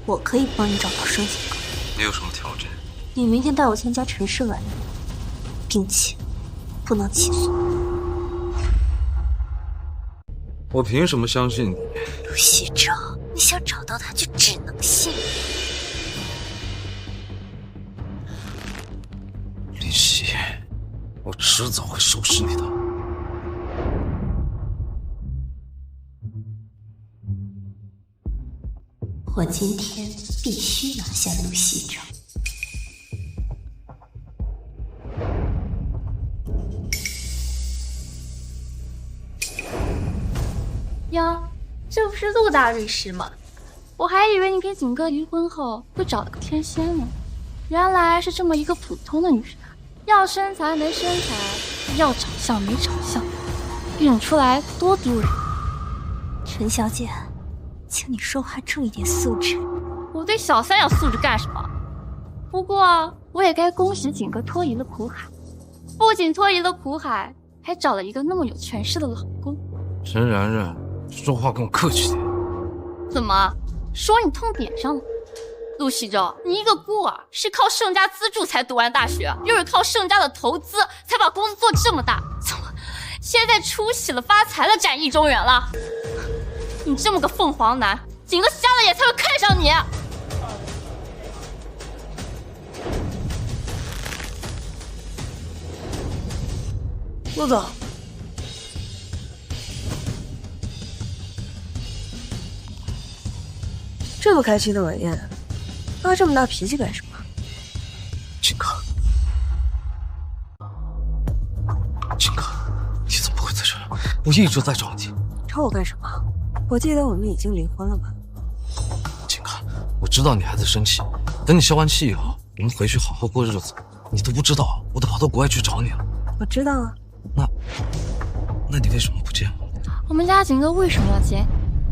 我可以帮你找到盛景哥。你有什么条件？你明天带我参加城市晚宴，并且不能起诉。我凭什么相信你？陆西征，你想找到他，就只能信你。林夕，我迟早会收拾你的。我今天必须拿下陆西征。哟，这不是陆大律师吗？我还以为你跟景哥离婚后又找了个天仙呢，原来是这么一个普通的女人，要身材没身材，要长相没长相，演出来多丢人。陈小姐，请你说话注意点素质。我对小三有素质干什么？不过我也该恭喜景哥脱离了苦海，不仅脱离了苦海，还找了一个那么有权势的老公。陈然然，说话跟我客气点。怎么说你痛点上了？陆西征，你一个孤儿，是靠盛家资助才读完大学，又是靠盛家的投资才把公司做这么大，怎么现在出息了，发财了，展翼中原了？你这么个凤凰男，景哥瞎了眼才会看上你。陆总，这么开心的晚宴，发这么大脾气干什么？金哥，金哥，你怎么会在这儿？我一直在找你。找我干什么？我记得我们已经离婚了吧？金哥，我知道你还在生气，等你消完气以后，我们回去好好过日子。你都不知道，我都跑到国外去找你了。我知道啊。那你为什么不见我？我们家景哥为什么要见？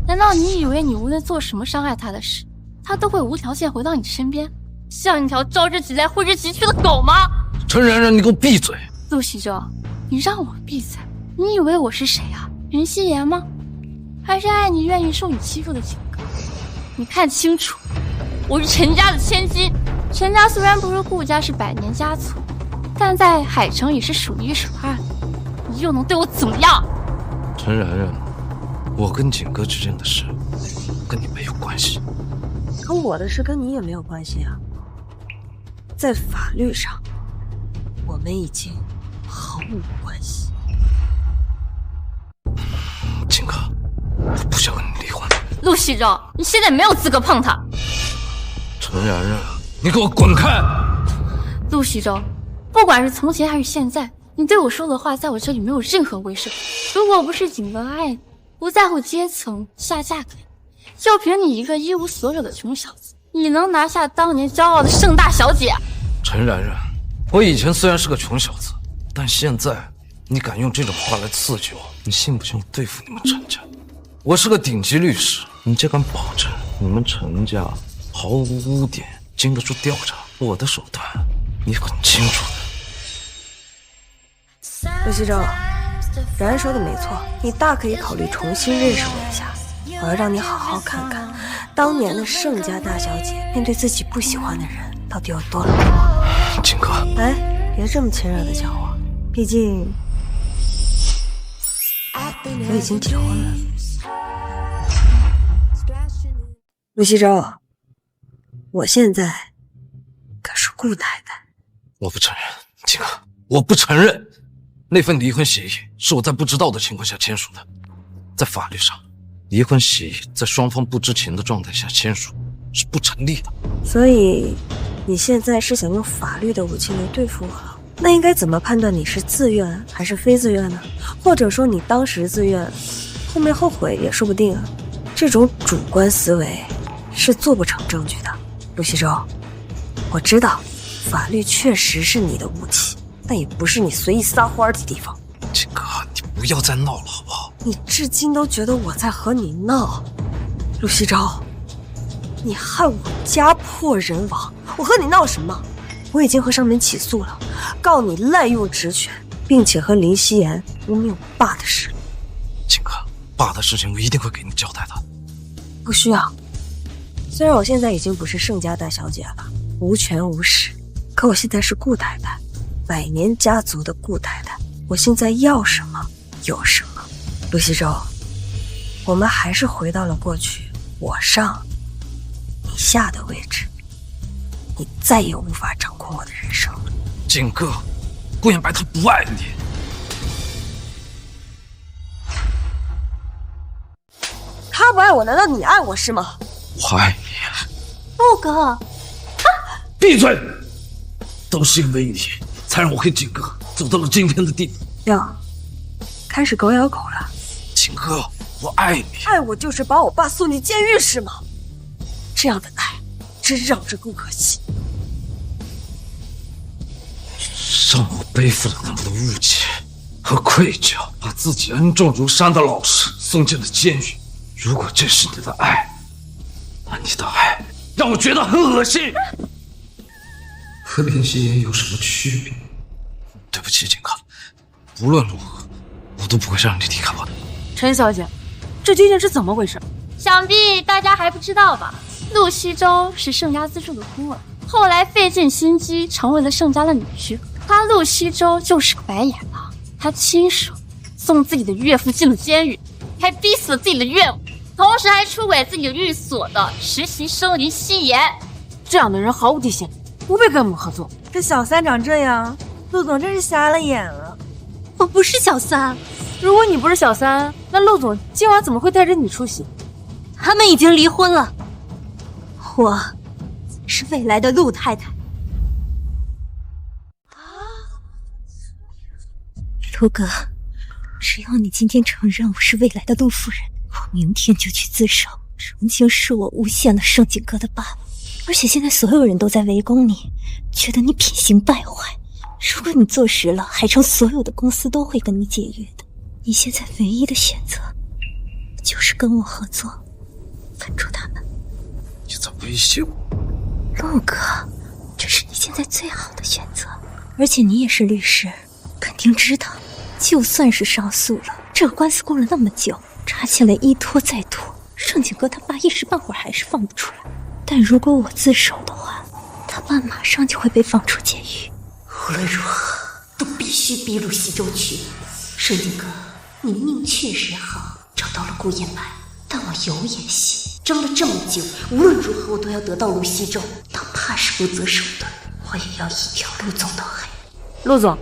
难道你以为你无论做什么伤害他的事，他都会无条件回到你身边，像一条招之即来挥之即去的狗吗？陈然然，你给我闭嘴！陆西征，你让我闭嘴？你以为我是谁啊？任希言吗？还是爱你愿意受你欺负的景哥？你看清楚，我是陈家的千金。陈家虽然不如顾家是百年家族，但在海城也是数一数二的。你又能对我怎么样？陈然然，我跟景哥之间的事跟你没有关系。可我的事跟你也没有关系啊。在法律上，我们已经毫无关系。景哥，我不想跟你离婚。陆西征，你现在没有资格碰他。陈然然，你给我滚开！陆西征，不管是从前还是现在，你对我说的话在我这里没有任何威慑力。如果不是景哥爱你，不在乎阶层，下嫁给你，就凭你一个一无所有的穷小子，你能拿下当年骄傲的盛大小姐？陈然然，我以前虽然是个穷小子，但现在你敢用这种话来刺激我，你信不信我对付你们陈家？我是个顶级律师，你竟敢保证你们陈家毫无污点，经得住调查？我的手段你很清楚的。陆西征，然然说的没错，你大可以考虑重新认识我一下。我要让你好好看看，当年的盛家大小姐面对自己不喜欢的人，到底有多冷漠。景哥，哎，别这么亲热的叫我，毕竟我已经结婚了。陆西征，我现在可是顾太太。我不承认，景哥，我不承认。那份离婚协议是我在不知道的情况下签署的，在法律上，离婚协议在双方不知情的状态下签署是不成立的。所以你现在是想用法律的武器来对付我了？那应该怎么判断你是自愿还是非自愿呢？或者说你当时自愿，后面后悔也说不定啊。这种主观思维是做不成证据的。陆西征，我知道法律确实是你的武器，但也不是你随意撒欢的地方。景哥，你不要再闹了好不好？你至今都觉得我在和你闹。陆西征，你害我家破人亡，我和你闹什么？我已经和上面起诉了，告你滥用职权，并且和林希言污蔑我爸的事。景哥，爸的事情我一定会给你交代的。不需要，虽然我现在已经不是盛家大小姐了，无权无势，可我现在是顾太太，百年家族的顾太太，我现在要什么有什么。陆西周，我们还是回到了过去，我上你下的位置，你再也无法掌控我的人生了。景哥，顾衍白他不爱你。他不爱我，难道你爱我是吗？我爱你。陆哥，闭嘴！都是因为你，才让我和景哥走到了今天的地步。哟，开始狗咬狗了。景哥，我爱你。爱我就是把我爸送进监狱是吗？这样的爱，真让人不可惜。让我背负了那么多误解和愧疚，把自己恩重如山的老师送进了监狱。如果这是你的爱，那你的爱让我觉得很恶心。和林夕颜有什么区别？对不起，景哥，无论如何，我都不会让你离开我的。陈小姐，这究竟是怎么回事？想必大家还不知道吧？陆西周是盛家资助的孤儿，后来费尽心机成为了盛家的女婿。他陆西周就是个白眼狼，他亲手送自己的岳父进了监狱，还逼死了自己的岳母，同时还出轨自己的寓所的实习生林夕颜。这样的人毫无底线，不配跟我们合作。这小三长这样，陆总真是瞎了眼了。我不是小三。如果你不是小三，那陆总今晚怎么会带着你出席？他们已经离婚了，我是未来的陆太太。陆哥，只要你今天承认我是未来的陆夫人，我明天就去自首，澄清是我诬陷了盛景哥的爸爸。而且现在所有人都在围攻你，觉得你品行败坏。如果你坐实了，海城所有的公司都会跟你解约的。你现在唯一的选择就是跟我合作，稳住他们。你在威胁我？陆哥，这是你现在最好的选择。而且你也是律师，肯定知道，就算是上诉了，这个官司过了那么久，查起来一拖再拖，盛景哥他爸一时半会儿还是放不出来。但如果我自首的话，他爸马上就会被放出监狱。无论如何，都必须逼陆西周去。盛景哥，你命确实好，找到了顾衍白，但我有眼线，争了这么久，无论如何我都要得到陆西周，哪怕是不择手段，我也要一条陆总的黑。陆总，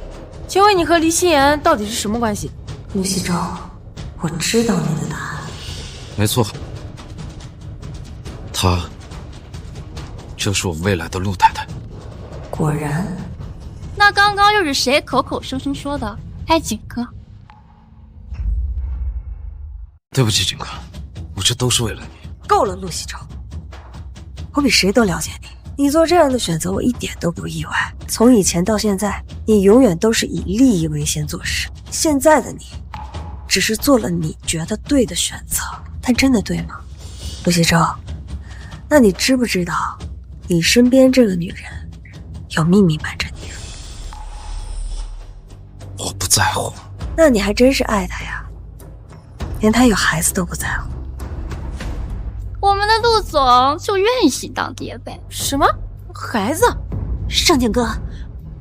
请问你和黎夕颜到底是什么关系？陆西周，我知道你的答案。没错，她就是我未来的陆太太。果然。那刚刚又是谁口口声声说的爱景哥？对不起，景哥，我这都是为了你。够了，陆西周，我比谁都了解你。你做这样的选择，我一点都不意外。从以前到现在，你永远都是以利益为先做事。现在的你，只是做了你觉得对的选择，但真的对吗？陆西周，那你知不知道，你身边这个女人有秘密瞒着你？我不在乎。那你还真是爱她呀，连她有孩子都不在乎。我们的陆总就愿意喜当爹呗。什么孩子？盛景哥，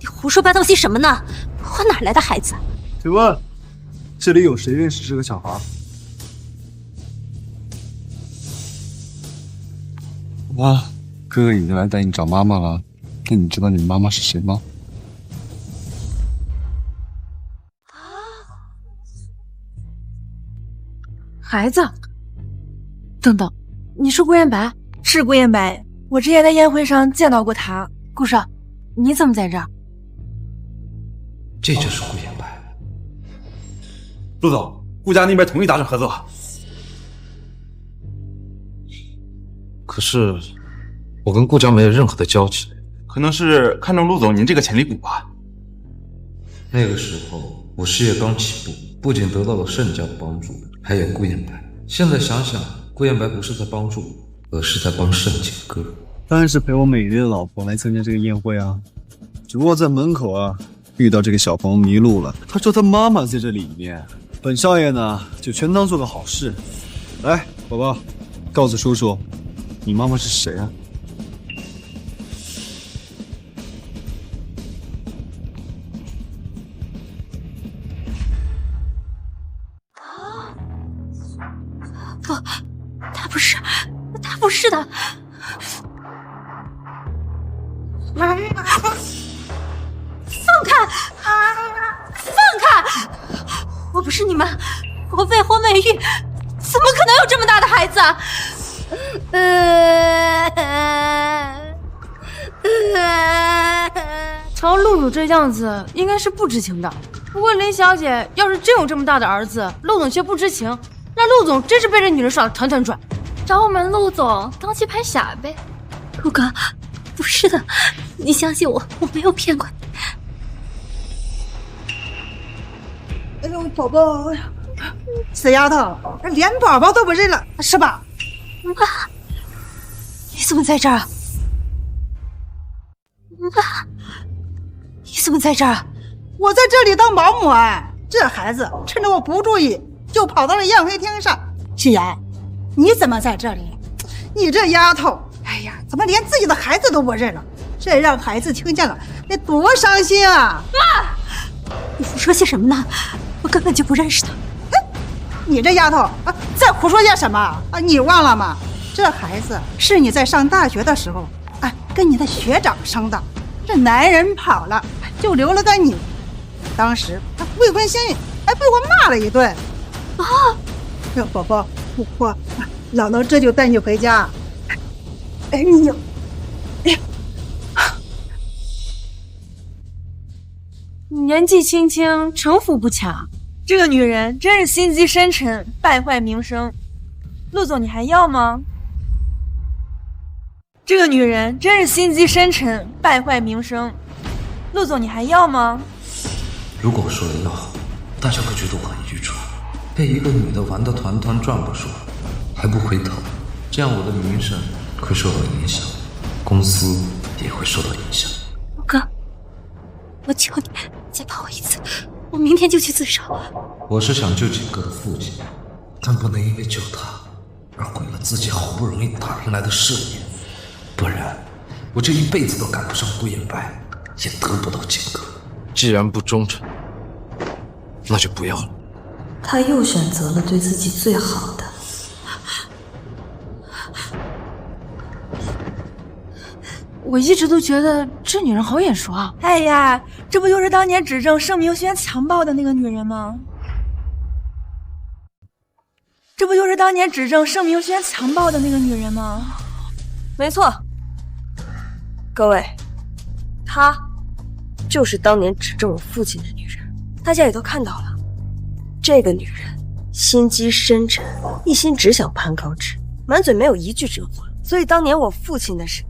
你胡说八道些什么呢？我哪来的孩子？请问，这里有谁认识这个小孩？哇，哥哥已经来带你找妈妈了。那你知道你妈妈是谁吗？孩子？等等，你是顾衍白？是顾衍白，我之前在宴会上见到过他。顾少，你怎么在这儿？这就是顾衍白。陆总，顾家那边同意达成合作。可是，我跟顾家没有任何的交集。可能是看中陆总您这个潜力股吧。那个时候我事业刚起步，不仅得到了盛家的帮助，还有顾衍白。现在想想，顾衍白不是在帮助我，而是在帮盛景哥。当然是陪我美丽的老婆来参加这个宴会啊。只不过在门口啊，遇到这个小朋友迷路了。他说他妈妈在这里面。本少爷呢，就全当做个好事。来，宝宝，告诉叔叔，你妈妈是谁啊？是的。放开！放开！我不是你们，我未婚未育，怎么可能有这么大的孩子啊？瞧陆总这样子，应该是不知情的。不过林小姐要是真有这么大的儿子，陆总却不知情，那陆总真是被这女人耍得团团转。找我们陆总当棋牌傻呗。陆哥，不是的，你相信我，我没有骗过你。哎呦，宝宝，死丫头，连宝宝都不认了是吧？妈，你怎么在这儿？妈，你怎么在这儿？我在这里当保姆啊。这孩子趁着我不注意，就跑到了宴会厅上。夕颜，你怎么在这里？你这丫头，哎呀，怎么连自己的孩子都不认了？这让孩子听见了，得多伤心啊！妈，你胡说些什么呢？我根本就不认识他。你这丫头啊，在胡说些什么啊？你忘了吗？这孩子是你在上大学的时候啊，跟你的学长生的。这男人跑了，就留了个你。当时他未婚先孕，还被我骂了一顿。啊！宝宝，我姥姥这就带你回家。哎呦，年纪轻轻，城府不强，这个女人真是心机深沉，败坏名声。陆总，你还要吗？这个女人真是心机深沉，败坏名声。陆总，你还要吗？如果我说了要，大家会觉得我很愚蠢，被一个女的玩得团团转不说，还不回头，这样我的名声会受到影响，公司也会受到影响。陆哥，我求你再帮我一次，我明天就去自首。我是想救景哥的父亲，但不能因为救他而毁了自己好不容易打拼来的事业，不然我这一辈子都赶不上顾言白，也得不到景哥。既然不忠诚，那就不要了。他又选择了对自己最好的。我一直都觉得这女人好眼熟啊！哎呀，这不就是当年指证盛明轩强暴的那个女人吗？这不就是当年指证盛明轩强暴的那个女人吗？没错，各位，她就是当年指证我父亲的女人。大家也都看到了，这个女人心机深沉，一心只想攀高枝，满嘴没有一句真话。所以当年我父亲的事，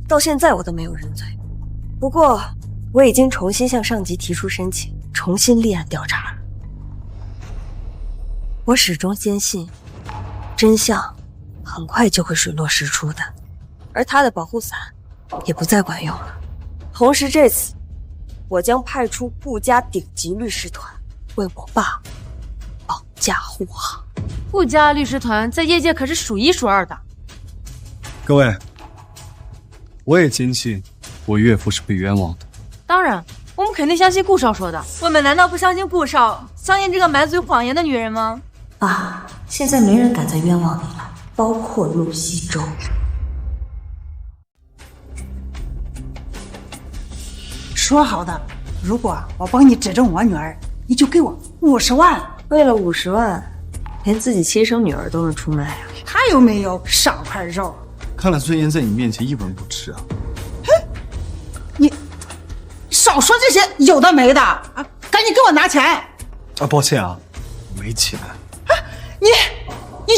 到现在我都没有认罪。不过我已经重新向上级提出申请，重新立案调查了。我始终坚信，真相很快就会水落石出的，而他的保护伞也不再管用了。同时这次我将派出顾家顶级律师团为我爸保驾护航。顾家律师团在业界可是数一数二的。各位，我也坚信我岳父是被冤枉的。当然，我们肯定相信顾少说的。我们难道不相信顾少，相信这个满嘴谎言的女人吗？爸，现在没人敢再冤枉你了，包括陆西周。说好的，如果我帮你指证我女儿，你就给我50万。为了50万，连自己亲生女儿都能出卖啊！他有没有少块肉？看来尊严在你面前一文不值啊！哼，你少说这些有的没的啊！赶紧给我拿钱！啊，抱歉啊，没钱。啊，你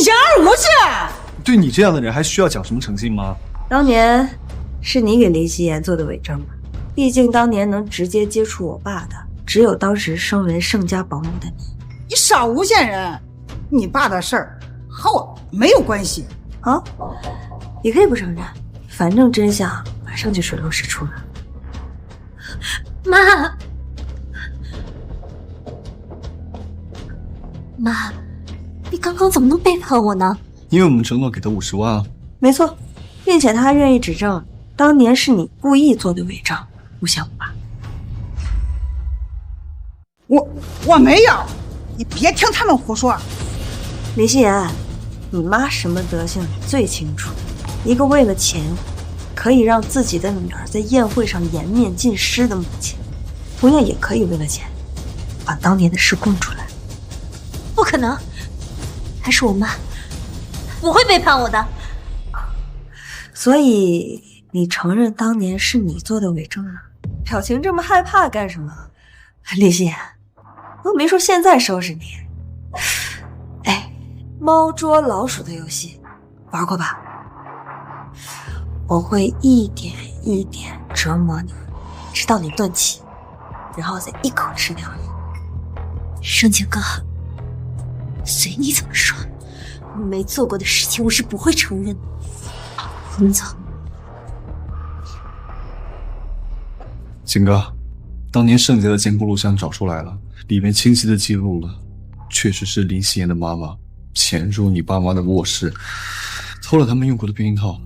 言而无信。对你这样的人还需要讲什么诚信吗？当年是你给林夕颜做的伪证吧？毕竟当年能直接接触我爸的，只有当时身为盛家保姆的你。你少诬陷人！你爸的事儿和我没有关系啊！你可以不承认，反正真相马上就水落石出了。妈，你刚刚怎么能背叛我呢？因为我们承诺给他50万啊。没错，并且他还愿意指证当年是你故意做的伪证，诬陷我爸。我没有，你别听他们胡说。林夕颜，你妈什么德行你最清楚，一个为了钱可以让自己的女儿在宴会上颜面尽失的母亲，同样也可以为了钱把当年的事供出来。不可能，她是我妈，不会背叛我的。所以你承认当年是你做的伪证了？表情这么害怕干什么？李欣妍，我没说现在收拾你。哎，猫捉老鼠的游戏玩过吧？我会一点一点折磨你，直到你断气，然后再一口吃掉你。盛景哥，随你怎么说，没做过的事情我是不会承认的。我们走。景哥，当年盛家的监控录像找出来了，里面清晰的记录了，确实是林夕颜的妈妈潜入你爸妈的卧室，偷了他们用过的避孕套。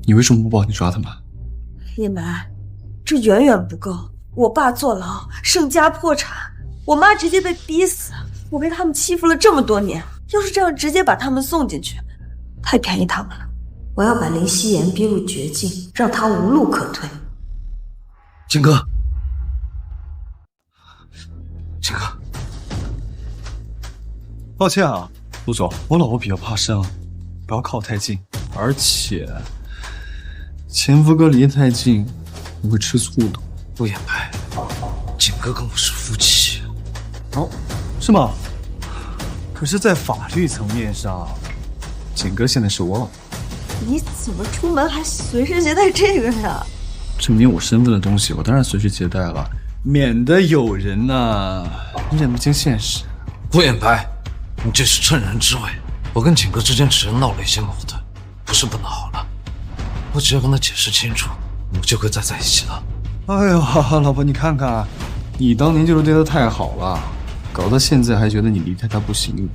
你为什么不报警抓他们？叶白，这远远不够。我爸坐牢，盛家破产，我妈直接被逼死，我被他们欺负了这么多年，要是这样直接把他们送进去，太便宜他们了。我要把林夕颜逼入绝境，让他无路可退。景哥，景哥，抱歉啊，陆总，我老婆比较怕生，不要靠太近，而且前夫哥离得太近，你会吃醋的。陆言白，景哥跟我是夫妻。哦，是吗？可是，在法律层面上，景哥现在是我老婆。你怎么出门还随身携带这个呀？证明我身份的东西，我当然随身携带了，免得有人认不清现实。陆言白，你这是趁人之危。我跟景哥之间只是闹了一些矛盾，不是不能好了。我只要跟他解释清楚，我们就会再在一起了。哎呦，老婆，你看看，你当年就是对他太好了，搞到现在还觉得你离开他不行。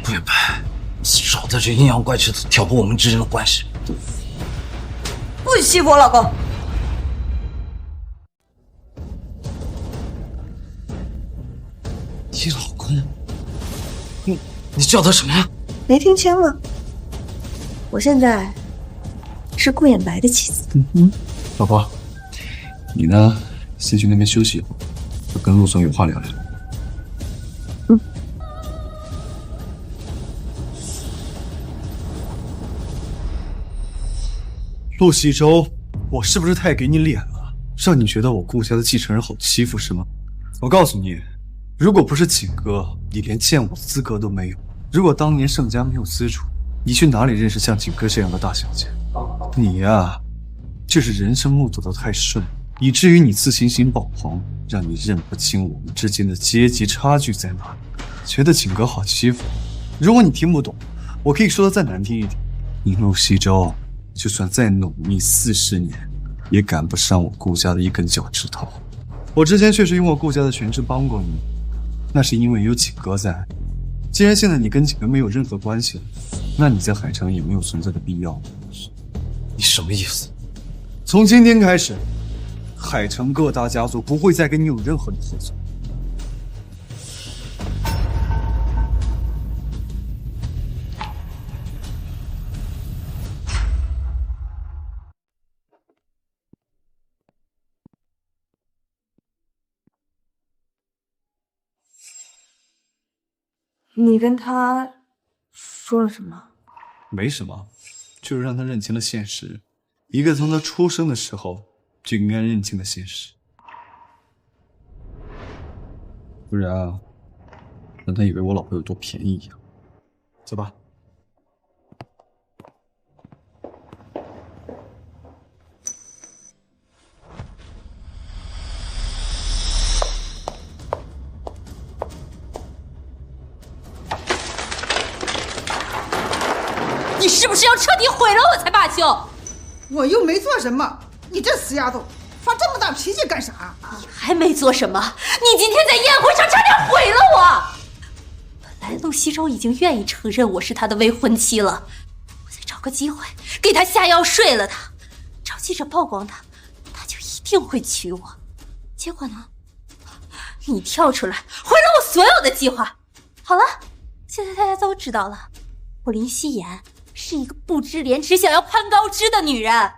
陆言白，少在这阴阳怪气的挑拨我们之间的关系。不许欺负我老公！你老公？你叫他什么？没听清吗？我现在是顾眼白的妻子。老婆，你呢？先去那边休息一会儿，我跟陆总有话聊聊。陆西周，我是不是太给你脸了，让你觉得我顾家的继承人好欺负是吗？我告诉你，如果不是景哥，你连见我的资格都没有。如果当年盛家没有资助，你去哪里认识像景哥这样的大小姐？你呀，就是人生路走得太顺，以至于你自信心爆棚，让你认不清我们之间的阶级差距在哪里，觉得景哥好欺负。如果你听不懂，我可以说的再难听一点，你陆西周就算再努力40年，也赶不上我顾家的一根脚趾头。我之前确实用我顾家的权势帮过你，那是因为有景哥在。既然现在你跟景哥没有任何关系了，那你在海城也没有存在的必要。你什么意思？从今天开始，海城各大家族不会再跟你有任何的合作。你跟他说了什么？没什么，就是让他认清了现实，一个从他出生的时候就应该认清的现实。不然啊，让他以为我老婆有多便宜一样。走吧。你是不是要彻底毁了我才罢休？我又没做什么，你这死丫头发这么大脾气干啥？你还没做什么，你今天在宴会上差点毁了我。本来陆西周已经愿意承认我是他的未婚妻了，我再找个机会给他下药睡了他，找记者曝光他，他就一定会娶我。结果呢，你跳出来毁了我所有的计划。好了，现在大家都知道了，我林夕颜是一个不知廉耻、想要攀高枝的女人。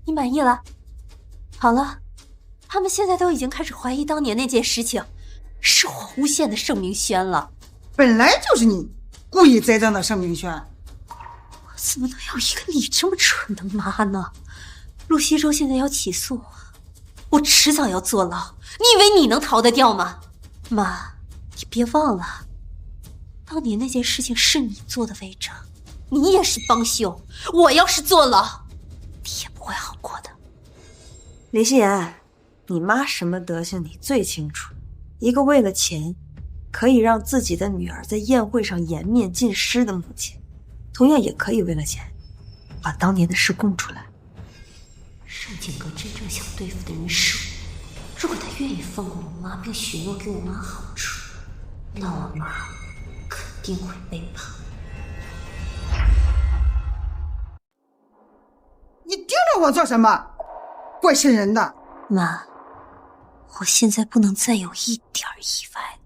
你满意了？好了，他们现在都已经开始怀疑当年那件事情是我诬陷的盛明轩了。本来就是你故意栽赃的盛明轩。我怎么能有一个你这么蠢的妈呢？陆西周现在要起诉我，我迟早要坐牢。你以为你能逃得掉吗？妈，你别忘了，当年那件事情是你做的伪证，你也是帮凶。我要是坐牢，你也不会好过的。林心妍，你妈什么德行你最清楚。一个为了钱可以让自己的女儿在宴会上颜面尽失的母亲，同样也可以为了钱把当年的事供出来。盛景阁真正想对付的人是我。如果他愿意放过我妈，并许诺给我妈好处，那我妈肯定会背叛。你盯着我做什么？怪瘆人的。妈，我现在不能再有一点意外。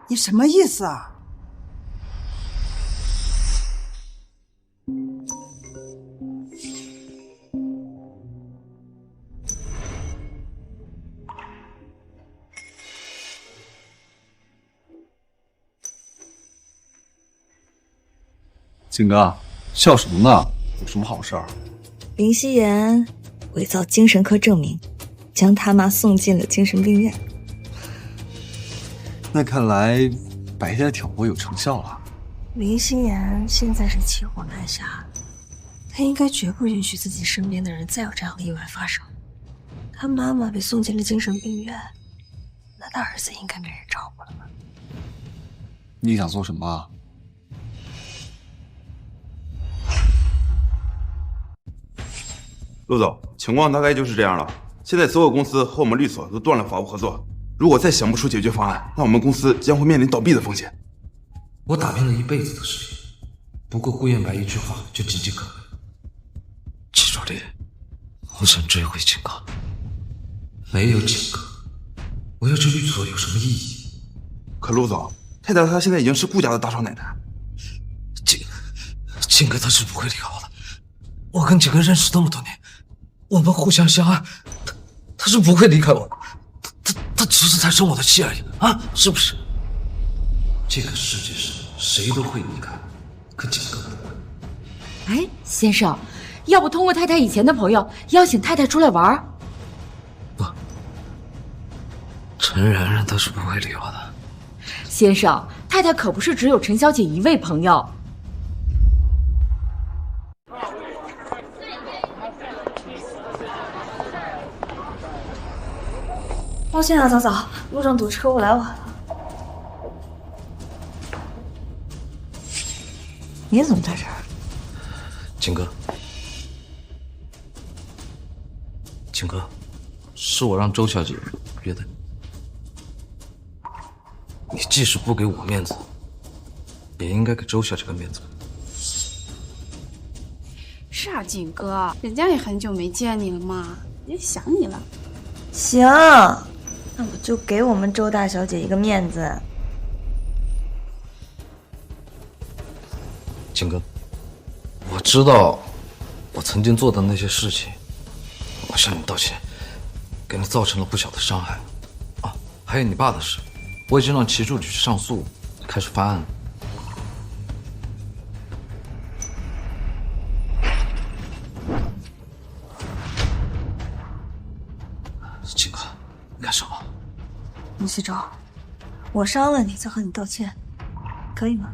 你什么意思啊？景哥，笑什么呢？有什么好事儿？林希言伪造精神科证明，将他妈送进了精神病院。那看来白天的挑拨有成效了。林希言现在是骑虎难下，他应该绝不允许自己身边的人再有这样的意外发生。他妈妈被送进了精神病院，那他儿子应该没人照顾了吧？你想做什么啊？陆总，情况大概就是这样了。现在所有公司和我们律所都断了法务合作，如果再想不出解决方案，那我们公司将会面临倒闭的风险。我打拼了一辈子的事业，不过顾燕白一句话就岌岌可危。季助理，我想追回景哥。没有景哥，我要这律所有什么意义？可陆总，太太她现在已经是顾家的大少奶奶。景哥他是不会离开我的。我跟景哥认识这么多年，我们互相相爱，他是不会离开我的。他只是在生我的气而已啊，是不是？这个世界上谁都会离开，可景哥不会。哎，先生，要不通过太太以前的朋友邀请太太出来玩？不，陈然然她是不会理我的。先生，太太可不是只有陈小姐一位朋友。抱歉啊，早早，路上堵车，我来晚了。你怎么在这儿？景哥，景哥，是我让周小姐约的。你即使不给我面子，也应该给周小姐个面子。是啊，景哥，人家也很久没见你了嘛，也想你了。行，那我就给我们周大小姐一个面子。景哥，我知道我曾经做的那些事情，我向你道歉，给你造成了不小的伤害。啊，还有你爸的事，我已经让齐助理去上诉，开始翻案了。景哥，你干什么？陆西周，我伤了你，再和你道歉，可以吗？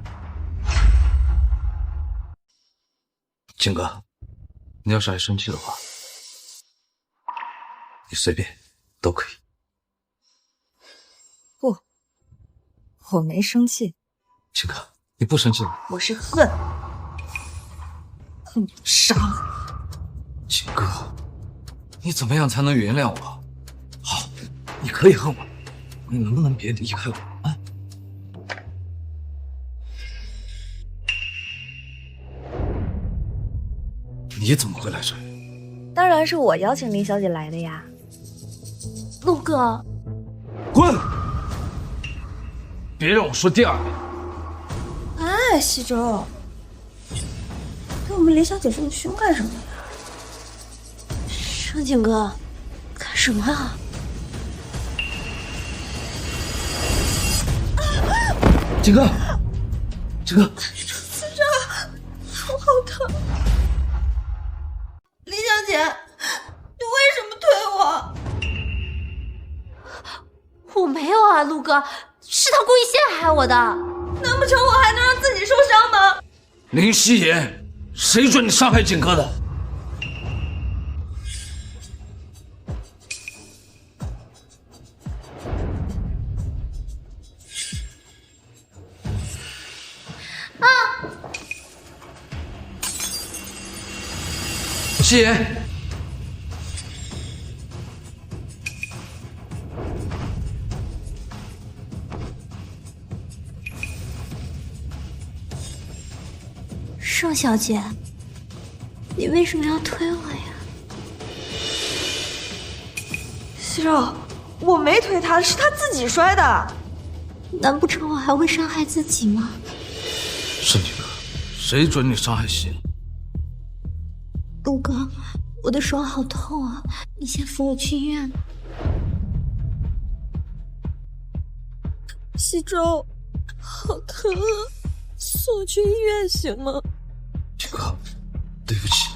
景哥，你要是还生气的话，你随便都可以。不，我没生气。景哥，你不生气了？我是恨，恨不杀了你。景哥，你怎么样才能原谅我？好，你可以恨我，你能不能别离开我啊？你怎么会来这里？当然是我邀请林小姐来的呀。陆哥，滚！别让我说第二遍。哎，西周，对我们林小姐这么凶干什么呀？盛景哥，干什么啊？景哥，景哥，司长，我好疼！林小姐，你为什么推我？我没有啊，陆哥，是他故意陷害我的。难不成我还能让自己受伤吗？林夕颜，谁准你伤害景哥的？啊！夕颜。盛小姐，你为什么要推我呀？西肉，我没推他，是他自己摔的。难不成我还会伤害自己吗？盛景哥，谁准你伤害夕颜？陆哥，我的手好痛啊，你先扶我去医院。西周，好疼啊，送我去医院行吗？景哥，对不起，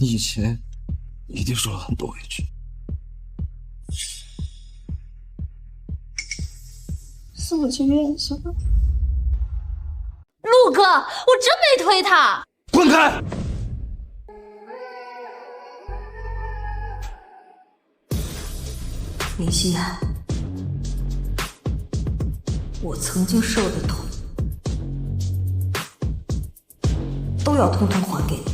你以前一定受了很多委屈。送我去医院行吗？陆哥，我真没推他。滚开！林夕颜，我曾经受的痛，都要通通还给你。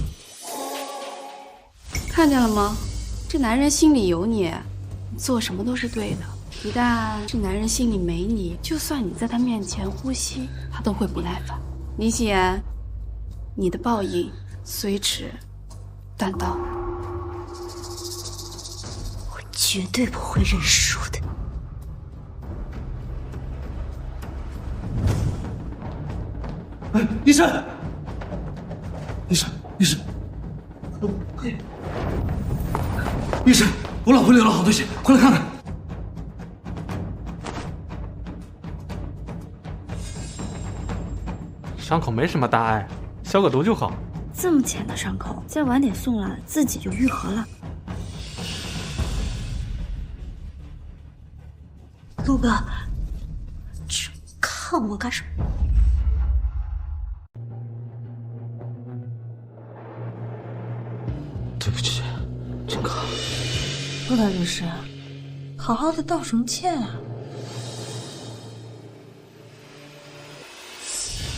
看见了吗？这男人心里有你，你做什么都是对的。一旦这男人心里没你，就算你在他面前呼吸，他都会不耐烦。林夕颜，你的报应随时但到。我绝对不会认输的。哎，医生，医生，医生，医生，我老婆流了好多血，快来看看。伤口没什么大碍，消个毒就好。这么浅的伤口，再晚点送来，自己就愈合了。陆哥，这看我干什么？对不起，景哥。陆大律师，好好的道什么歉啊？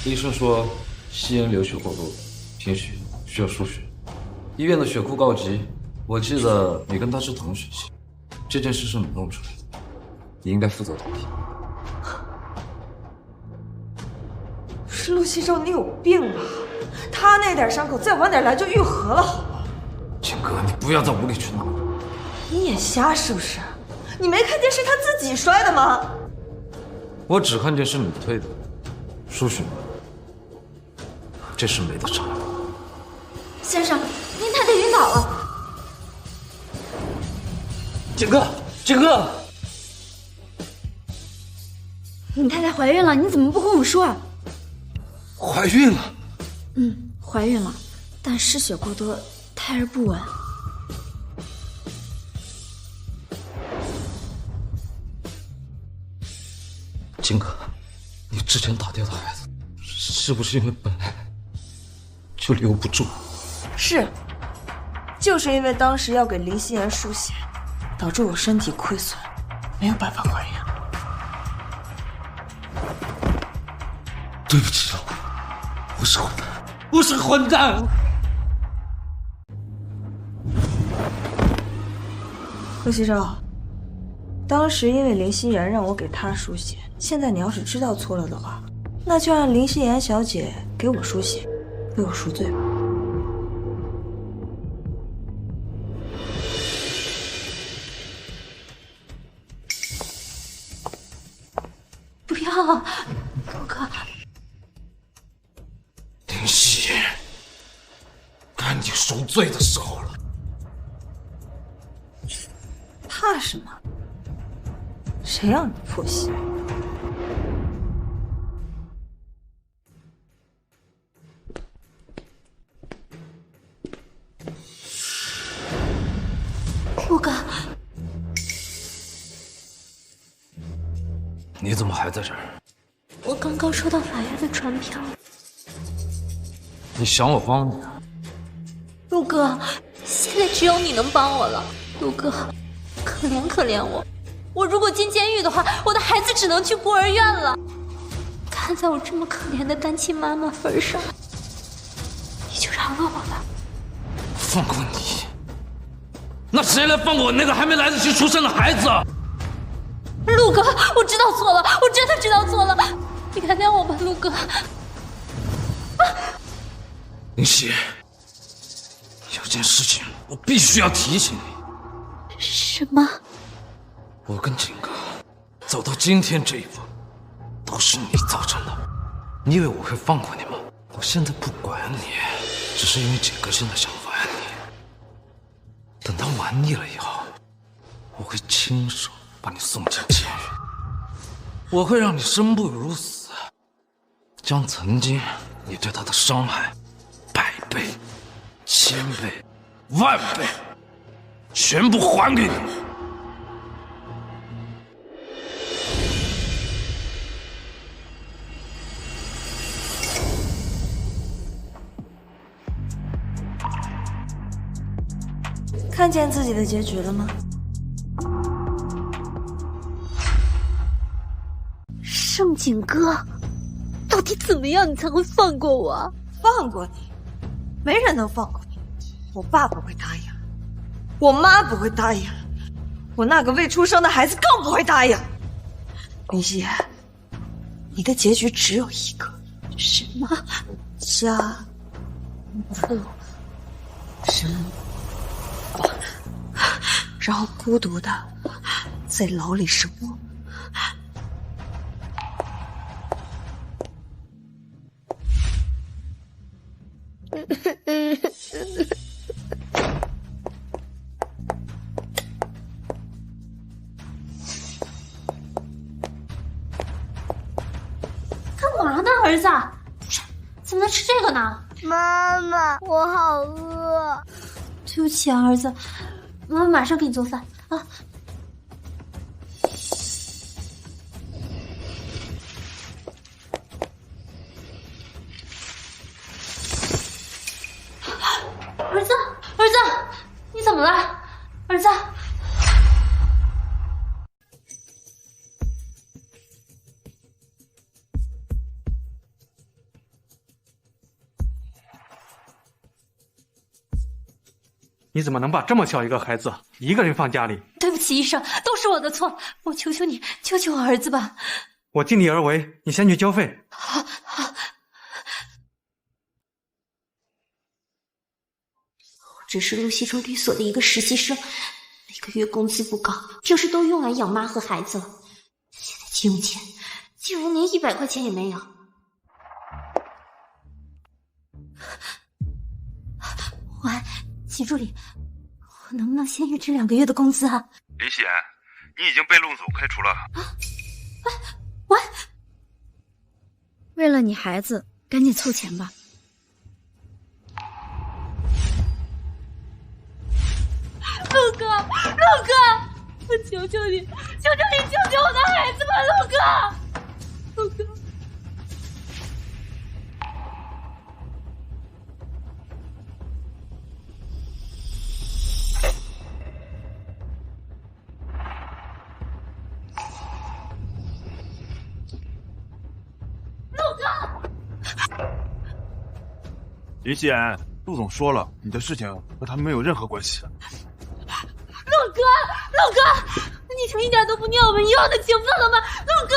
医生说夕颜流血过多，贫血，需要输血。医院的血库告急，我记得你跟他是同学期，这件事是你弄出来的，你应该负责到底。不是陆西周，你有病吧？他那点伤口再晚点来就愈合了，好吗？景哥，你不要再无理取闹了。你眼瞎是不是？你没看见是他自己摔的吗？我只看见是你推的，输血，这事没得吵。先生，您太太晕倒了。景哥，景哥，你太太怀孕了，你怎么不跟我说啊？怀孕了？怀孕了，但失血过多，胎儿不稳。景哥，你之前打掉的孩子，是不是因为本来就留不住？是，就是因为当时要给林夕颜输血，导致我身体亏损，没有办法怀孕。对不起，我是混蛋，我是混蛋。陆西周，当时因为林夕颜让我给她输血，现在你要是知道错了的话，那就让林夕颜小姐给我输血，为我赎罪吧。不要，陆哥。林夕颜。罪的时候了。怕什么？谁让你破戏？陆哥，你怎么还在这儿？我刚刚收到法院的传票。你想我帮你？陆哥，现在只有你能帮我了。陆哥，可怜可怜我，我如果进监狱的话，我的孩子只能去孤儿院了。看在我这么可怜的单亲妈妈份上，你就饶了我吧。放过你？那谁来放过我那个还没来得及出生的孩子？陆哥，我知道错了，我真的知道错了，你原谅我吧，陆哥。林夕，有件事情我必须要提醒你。什么？我跟景哥走到今天这一步，都是你造成的。你以为我会放过你吗？我现在不管你，只是因为景哥现在想玩你。等他玩腻了以后，我会亲手把你送进监狱，我会让你生不如死，将曾经你对他的伤害100倍、1000倍、10000倍全部还给你。看见自己的结局了吗？盛景哥，到底怎么样你才会放过我？放过你？没人能放过你。我爸不会答应，我妈不会答应，我那个未出生的孩子更不会答应。林夕，你的结局只有一个。什么？家父身亡，然后孤独的在牢里生活。干嘛呢，儿子？怎么能吃这个呢？妈妈，我好饿。对不起啊，儿子，妈妈马上给你做饭啊。儿子，儿子，你怎么了？儿子。你怎么能把这么小一个孩子一个人放家里？对不起，医生，都是我的错，我求求你，救救我儿子吧！我尽力而为，你先去交费。好，好。我只是陆西州律所的一个实习生，每个月工资不高，平时都用来养妈和孩子了。现在急用钱，竟然连100块钱也没有。喂，齐助理，我能不能先预支2个月的工资啊？林夕，你已经被陆总开除了。喂，为了你孩子，赶紧凑钱吧。陆哥，陆哥，我求求你，求求你救救我的孩子吧，陆哥，陆哥。林夕言，陆总说了，你的事情和他们没有任何关系。陆哥，陆哥，你就一点都不念我们以往的情分了吗？陆哥，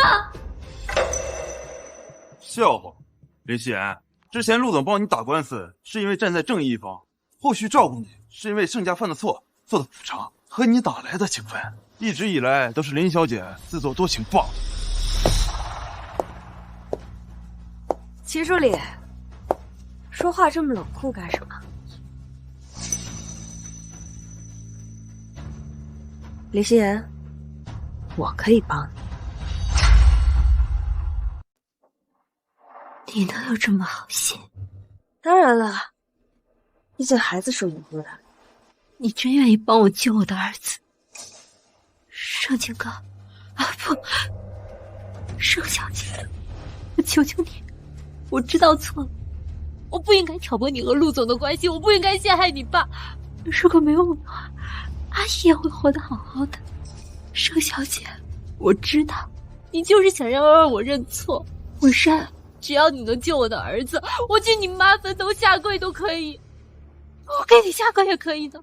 笑话，林夕言，之前陆总帮你打官司是因为站在正义一方，后续照顾你是因为盛家犯的错做的补偿，和你哪来的情分？一直以来都是林小姐自作多情罢了。齐助理，说话这么冷酷干什么？李希言，我可以帮你。你能有这么好心？当然了，毕竟孩子是无辜的。你真愿意帮我救我的儿子？盛景哥，啊不，盛小姐，我求求你，我知道错了，我不应该挑拨你和陆总的关系，我不应该陷害你爸。如果没有我的话，阿姨也会活得好好的。盛小姐，我知道你就是想让我认错，我认。只要你能救我的儿子，我替你妈坟头下跪都可以，我给你下跪也可以的。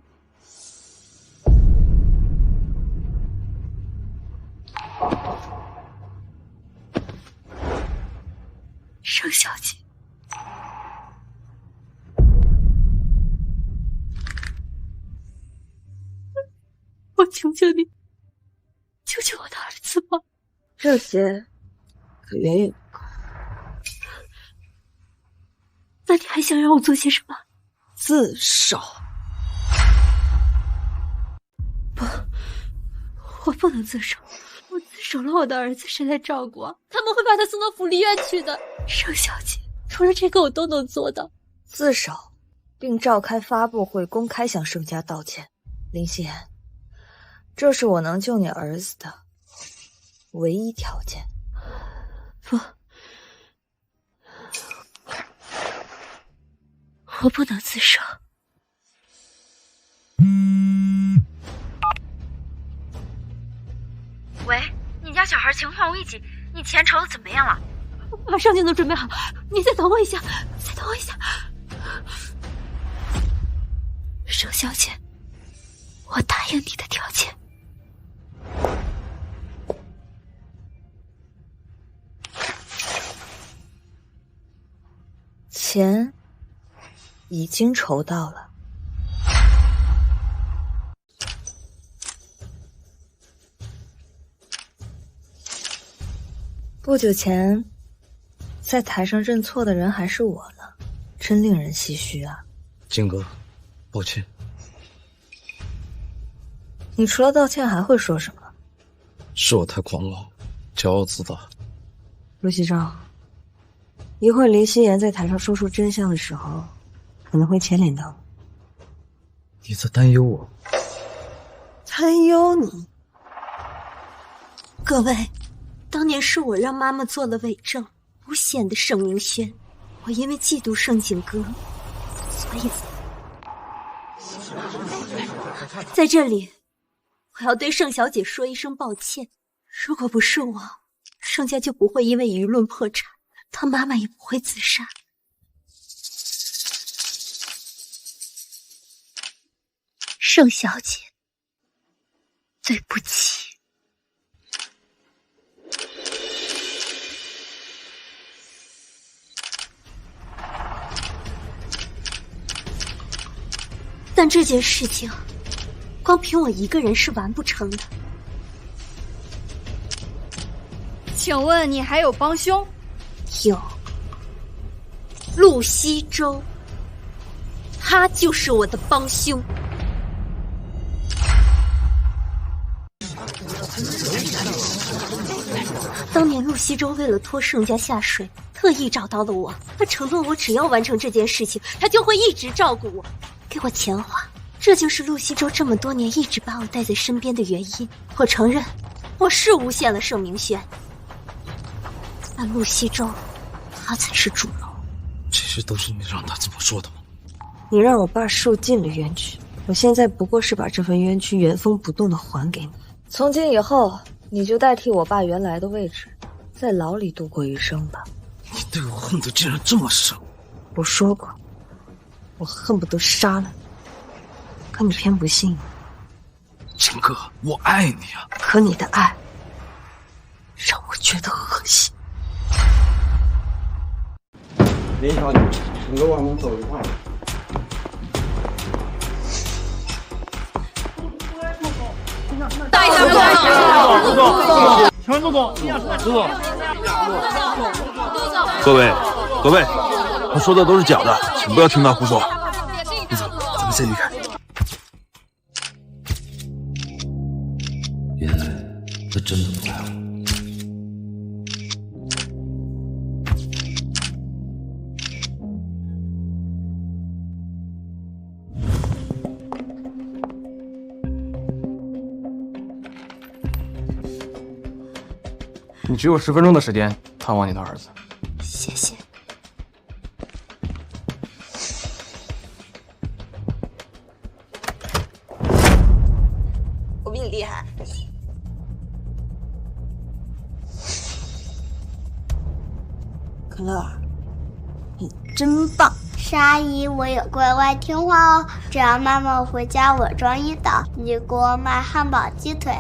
盛小姐，我求求你，救救我的儿子吧！这些可远远不够。那你还想让我做些什么？自首。不，我不能自首。我自首了，我的儿子谁来照顾啊？他们会把他送到福利院去的。盛小姐，除了这个我都能做到。自首，并召开发布会，公开向盛家道歉。林希言，这是我能救你儿子的唯一条件。不，我不能自首。喂，你家小孩情况危急，你钱筹的怎么样了？马上就能准备好，你再等我一下，再等我一下。盛小姐，我答应你的条件。钱已经筹到了。不久前，在台上认错的人还是我呢，真令人唏嘘啊。金哥，抱歉。你除了道歉还会说什么？是我太狂妄，骄傲自大。陆西照，一会儿林希言在台上说出真相的时候，可能会牵连到我。你在担忧我？担忧你？各位，当年是我让妈妈做了伪证，诬陷的盛明轩。我因为嫉妒盛景哥，所以在这里，我要对盛小姐说一声抱歉。如果不是我，盛家就不会因为舆论破产，她妈妈也不会自杀。盛小姐，对不起。但这件事情，光凭我一个人是完不成的。请问你还有帮凶？有，陆西周，他就是我的帮凶。当年陆西周为了拖盛家下水，特意找到了我，他承诺我只要完成这件事情，他就会一直照顾我，给我钱花。这就是陆西周这么多年一直把我带在身边的原因。我承认，我是诬陷了盛明轩，但陆西周，他才是主谋。这些都是你让他这么说的吗？你让我爸受尽了冤屈，我现在不过是把这份冤屈原封不动的还给你。从今以后，你就代替我爸原来的位置，在牢里度过余生吧。你对我恨得竟然这么深！我说过，我恨不得杀了你，可你偏不信。秦哥，我爱你啊！可你的爱让我觉得恶心。林小姐，你跟外公走一块儿。大家陆总，请问陆总，陆总，各位，他说的都是假的，请不要听他胡说。陆总，咱们先离开。原来他真的不爱我。你只有10分钟的时间探望你的儿子。谢谢。我比你厉害。可乐儿，你真棒。是阿姨，我也乖乖听话哦。只要妈妈回家，我装一岛，你就给我买汉堡、鸡腿。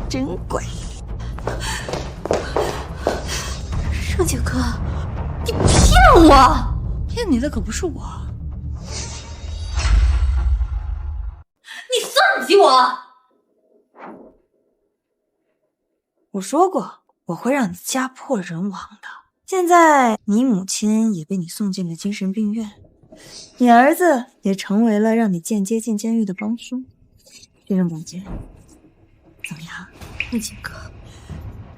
真乖。盛景哥，你骗我！骗你的可不是我，你算计我！我说过，我会让你家破人亡的。现在你母亲也被你送进了精神病院，你儿子也成为了让你间接进监狱的帮凶。这种感觉怎么样？盛景哥，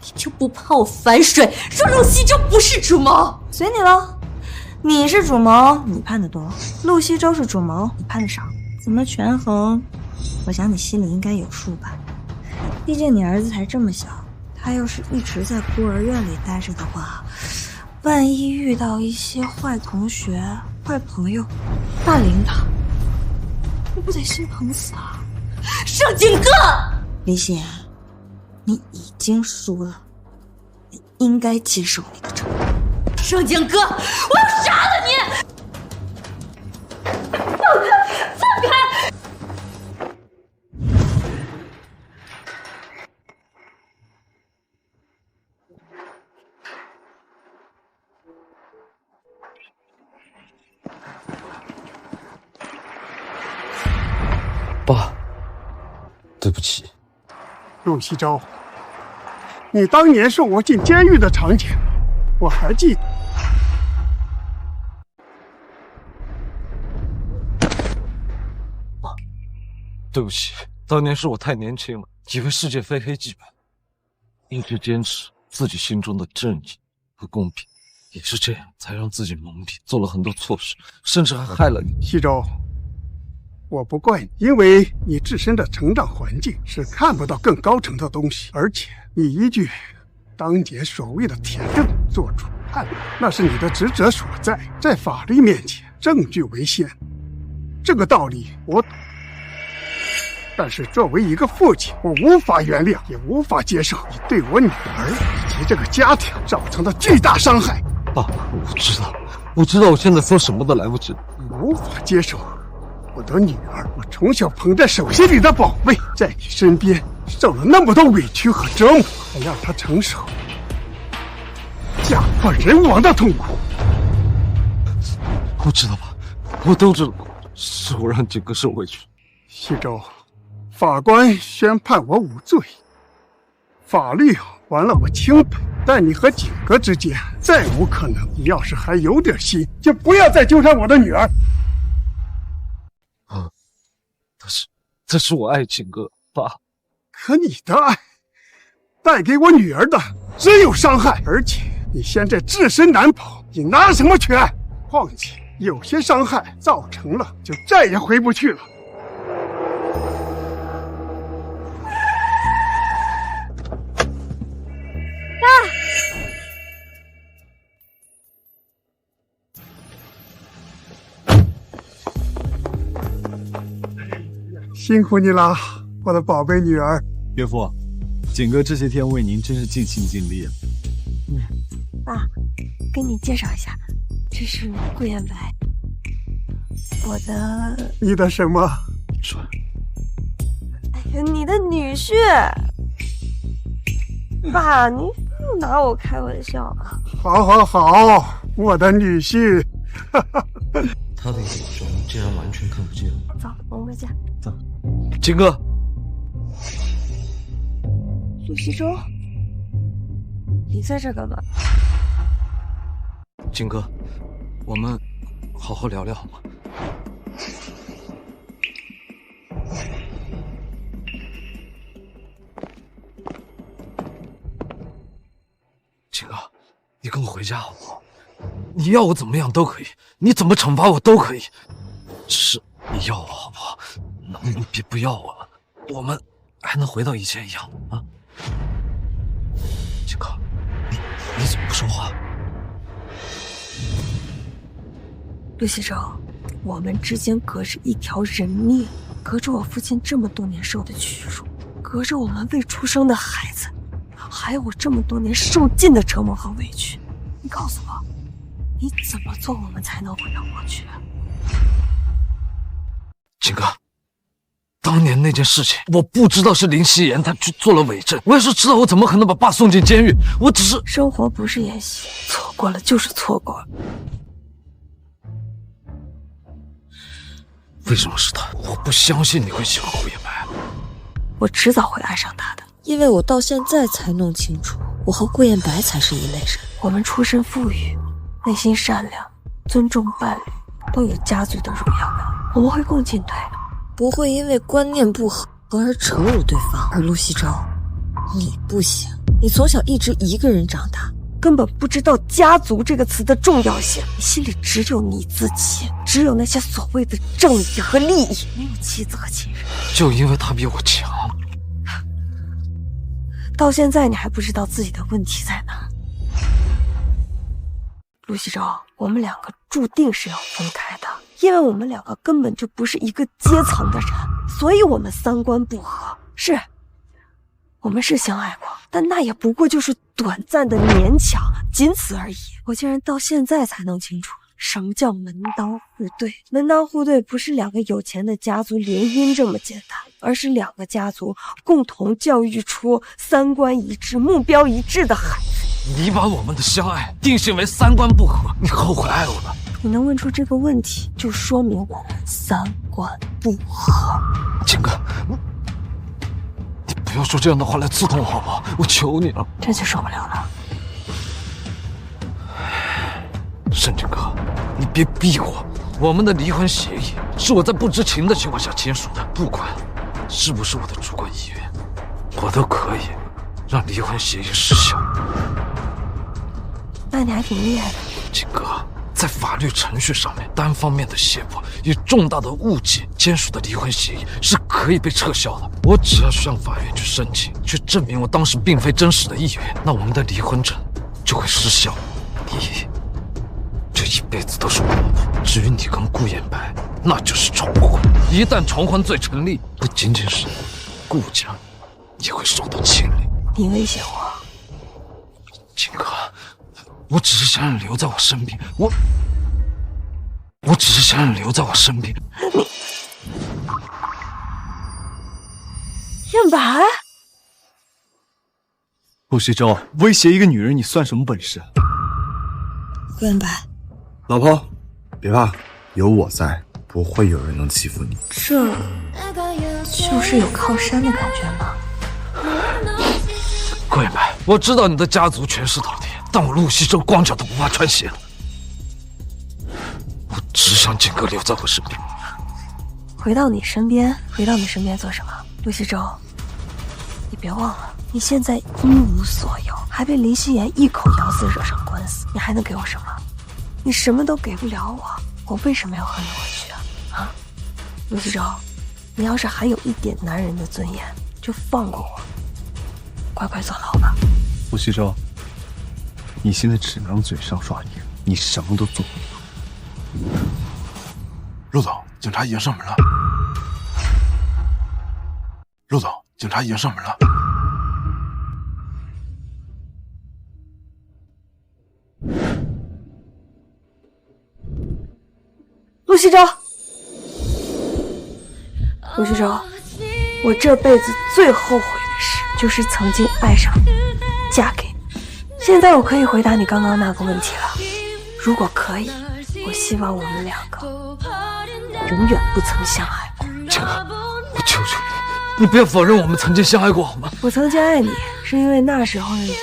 你就不怕我反水，说陆西周不是主谋？随你了。你是主谋，你判的多；陆西周是主谋，你判的少。怎么权衡？我想你心里应该有数吧。毕竟你儿子还这么小，他要是一直在孤儿院里待着的话，万一遇到一些坏同学、坏朋友霸凌他，你不得心疼死啊！盛景哥，李显，你已经输了，你应该接受你的惩罚。盛景哥，我要杀了你！放开，放开！爸，对不起。陆西周，你当年送我进监狱的场景，我还记得。对不起，当年是我太年轻了，以为世界非黑即白，一直坚持自己心中的正义和公平，也是这样才让自己蒙蔽，做了很多错事，甚至还害了你。西周，我不怪你，因为你自身的成长环境是看不到更高层的东西，而且你依据当年所谓的铁证做出判断，那是你的职责所在，在法律面前，证据为先，这个道理我懂。但是作为一个父亲，我无法原谅，也无法接受你对我女儿以及这个家庭造成的巨大伤害。爸，我知道，我现在说什么都来不及了。无法接受我的女儿，我从小捧在手心里的宝贝，在你身边受了那么多委屈和折磨，还让她承受家破人亡的痛苦。我知道吧，我都知道，是我让景哥受委屈。西周，法官宣判我无罪，法律还了我清白，但你和景哥之间再无可能。你要是还有点心，就不要再纠缠我的女儿。但是我爱景哥，爸。可你的爱带给我女儿的只有伤害，而且你现在自身难保，你拿什么去爱？况且有些伤害造成了，就再也回不去了。辛苦你了，我的宝贝女儿。岳父，景哥这些天为您真是尽心尽力了。爸，跟你介绍一下，这是顾彦白，我的……你的什么？哎呀，你的女婿。爸，你又拿我开玩笑啊！好，我的女婿。他的眼中竟然完全看不见。走，我们回家。走，景哥。陆西周，你在这干嘛？景哥，我们好好聊聊好吗？回家好不好？你要我怎么样都可以，你怎么惩罚我都可以，只是你要我好不好？能不能别不要我了？我们还能回到以前一样啊？金哥，你怎么不说话？陆西洲，我们之间隔着一条人命，隔着我父亲这么多年受的屈辱，隔着我们未出生的孩子，还有我这么多年受尽的折磨和委屈。你告诉我，你怎么做我们才能回到过去？金哥，当年那件事情，我不知道是林夕颜他去做了伪证，我要是知道，我怎么可能把爸送进监狱？我只是……生活不是演戏，错过了就是错过了。为什么是他？我不相信你会喜欢顾言白。我迟早会爱上他的，因为我到现在才弄清楚，我和顾言白才是一类人。我们出身富裕，内心善良，尊重伴侣，都有家族的荣耀感。我们会共进退，不会因为观念不合而耻辱对方。而陆西洲，你不行，你从小一直一个人长大，根本不知道家族这个词的重要性。你心里只有你自己，只有那些所谓的正义和利益，没有妻子和亲人。就因为他比我强，到现在你还不知道自己的问题在哪。陆西洲，我们两个注定是要分开的，因为我们两个根本就不是一个阶层的人，所以我们三观不合。是，我们是相爱过，但那也不过就是短暂的勉强，仅此而已。我竟然到现在才弄清楚什么叫门当户对。门当户对不是两个有钱的家族联姻这么简单，而是两个家族共同教育出三观一致、目标一致的孩子。你把我们的相爱定性为三观不合，你后悔爱我了？你能问出这个问题，就说明我们三观不合。金哥，你不要说这样的话来刺痛我好不好？我求你了。这就受不了了。盛景哥，你别逼我。我们的离婚协议是我在不知情的情况下签署的，不管是不是我的主观意愿，我都可以让离婚协议失效。那你还挺厉害的。金哥，在法律程序上面，单方面的胁迫与重大的误解签署的离婚协议是可以被撤销的。我只要向法院去申请，去证明我当时并非真实的意愿，那我们的离婚证就会失效。你这一辈子都是我老婆，至于你跟顾言白，那就是重婚。一旦重婚罪成立，不仅仅是顾家也会受到牵连。你威胁我？金哥，我只是想让你留在我身边，我只是想让你留在我身边。燕白，陆西洲，威胁一个女人，你算什么本事？顾言白，老婆，别怕，有我在，不会有人能欺负你。这就是有靠山的感觉吗？顾言白，我知道你的家族权势滔天，但我陆西洲光脚都不怕穿鞋了。我只想景哥留在我身边。回到你身边做什么？陆西洲，你别忘了，你现在一无所有，还被林夕颜一口咬死，惹上官司，你还能给我什么？你什么都给不了我为什么要和你回去啊？陆西洲，你要是还有一点男人的尊严，就放过我，乖乖坐牢吧。陆西洲，你现在只能嘴上耍硬，你什么都做不了。陆总，警察已经上门了。陆总，警察已经上门了。陆西洲，陆西洲，我这辈子最后悔的事就是曾经爱上你，嫁给你。现在我可以回答你刚刚那个问题了。如果可以，我希望我们两个永远不曾相爱过。景哥，我求求你，你不要否认我们曾经相爱过好吗？我曾经爱你，是因为那时候的你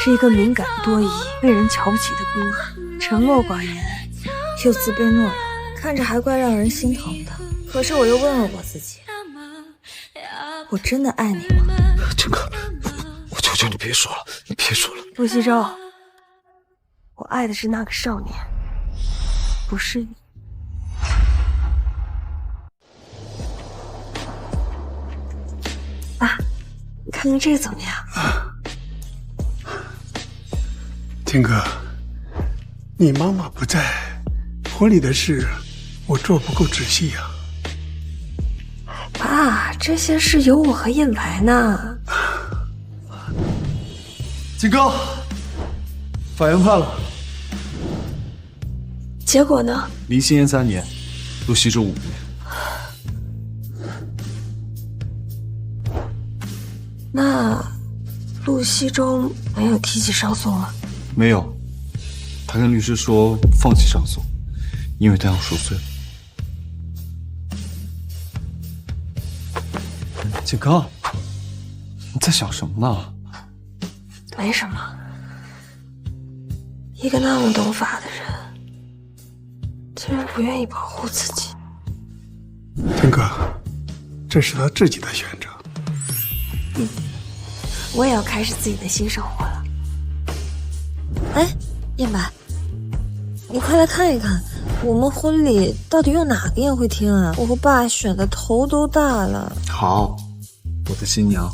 是一个敏感多疑、被人瞧不起的孤儿，沉默寡言，又自卑懦弱，看着还怪让人心疼的。可是我又问了我自己，我真的爱你吗？景哥，我求求你别说了，你别说了。陆西洲，我爱的是那个少年，不是你。爸，你看看这个怎么样？金哥，你妈妈不在，婚礼的事我做不够仔细呀。爸，这些事有我和燕白呢。金哥，法院判了，结果呢？林心妍3年，陆西周5年。那陆西周没有提起上诉吗？没有，他跟律师说放弃上诉，因为他要赎罪。金哥，你在想什么呢？没什么。一个那么懂法的人，竟然不愿意保护自己。金哥，这是他自己的选择。我也要开始自己的新生活了。哎，燕白，你快来看一看，我们婚礼到底用哪个宴会厅啊？我和爸选的头都大了。好，我的新娘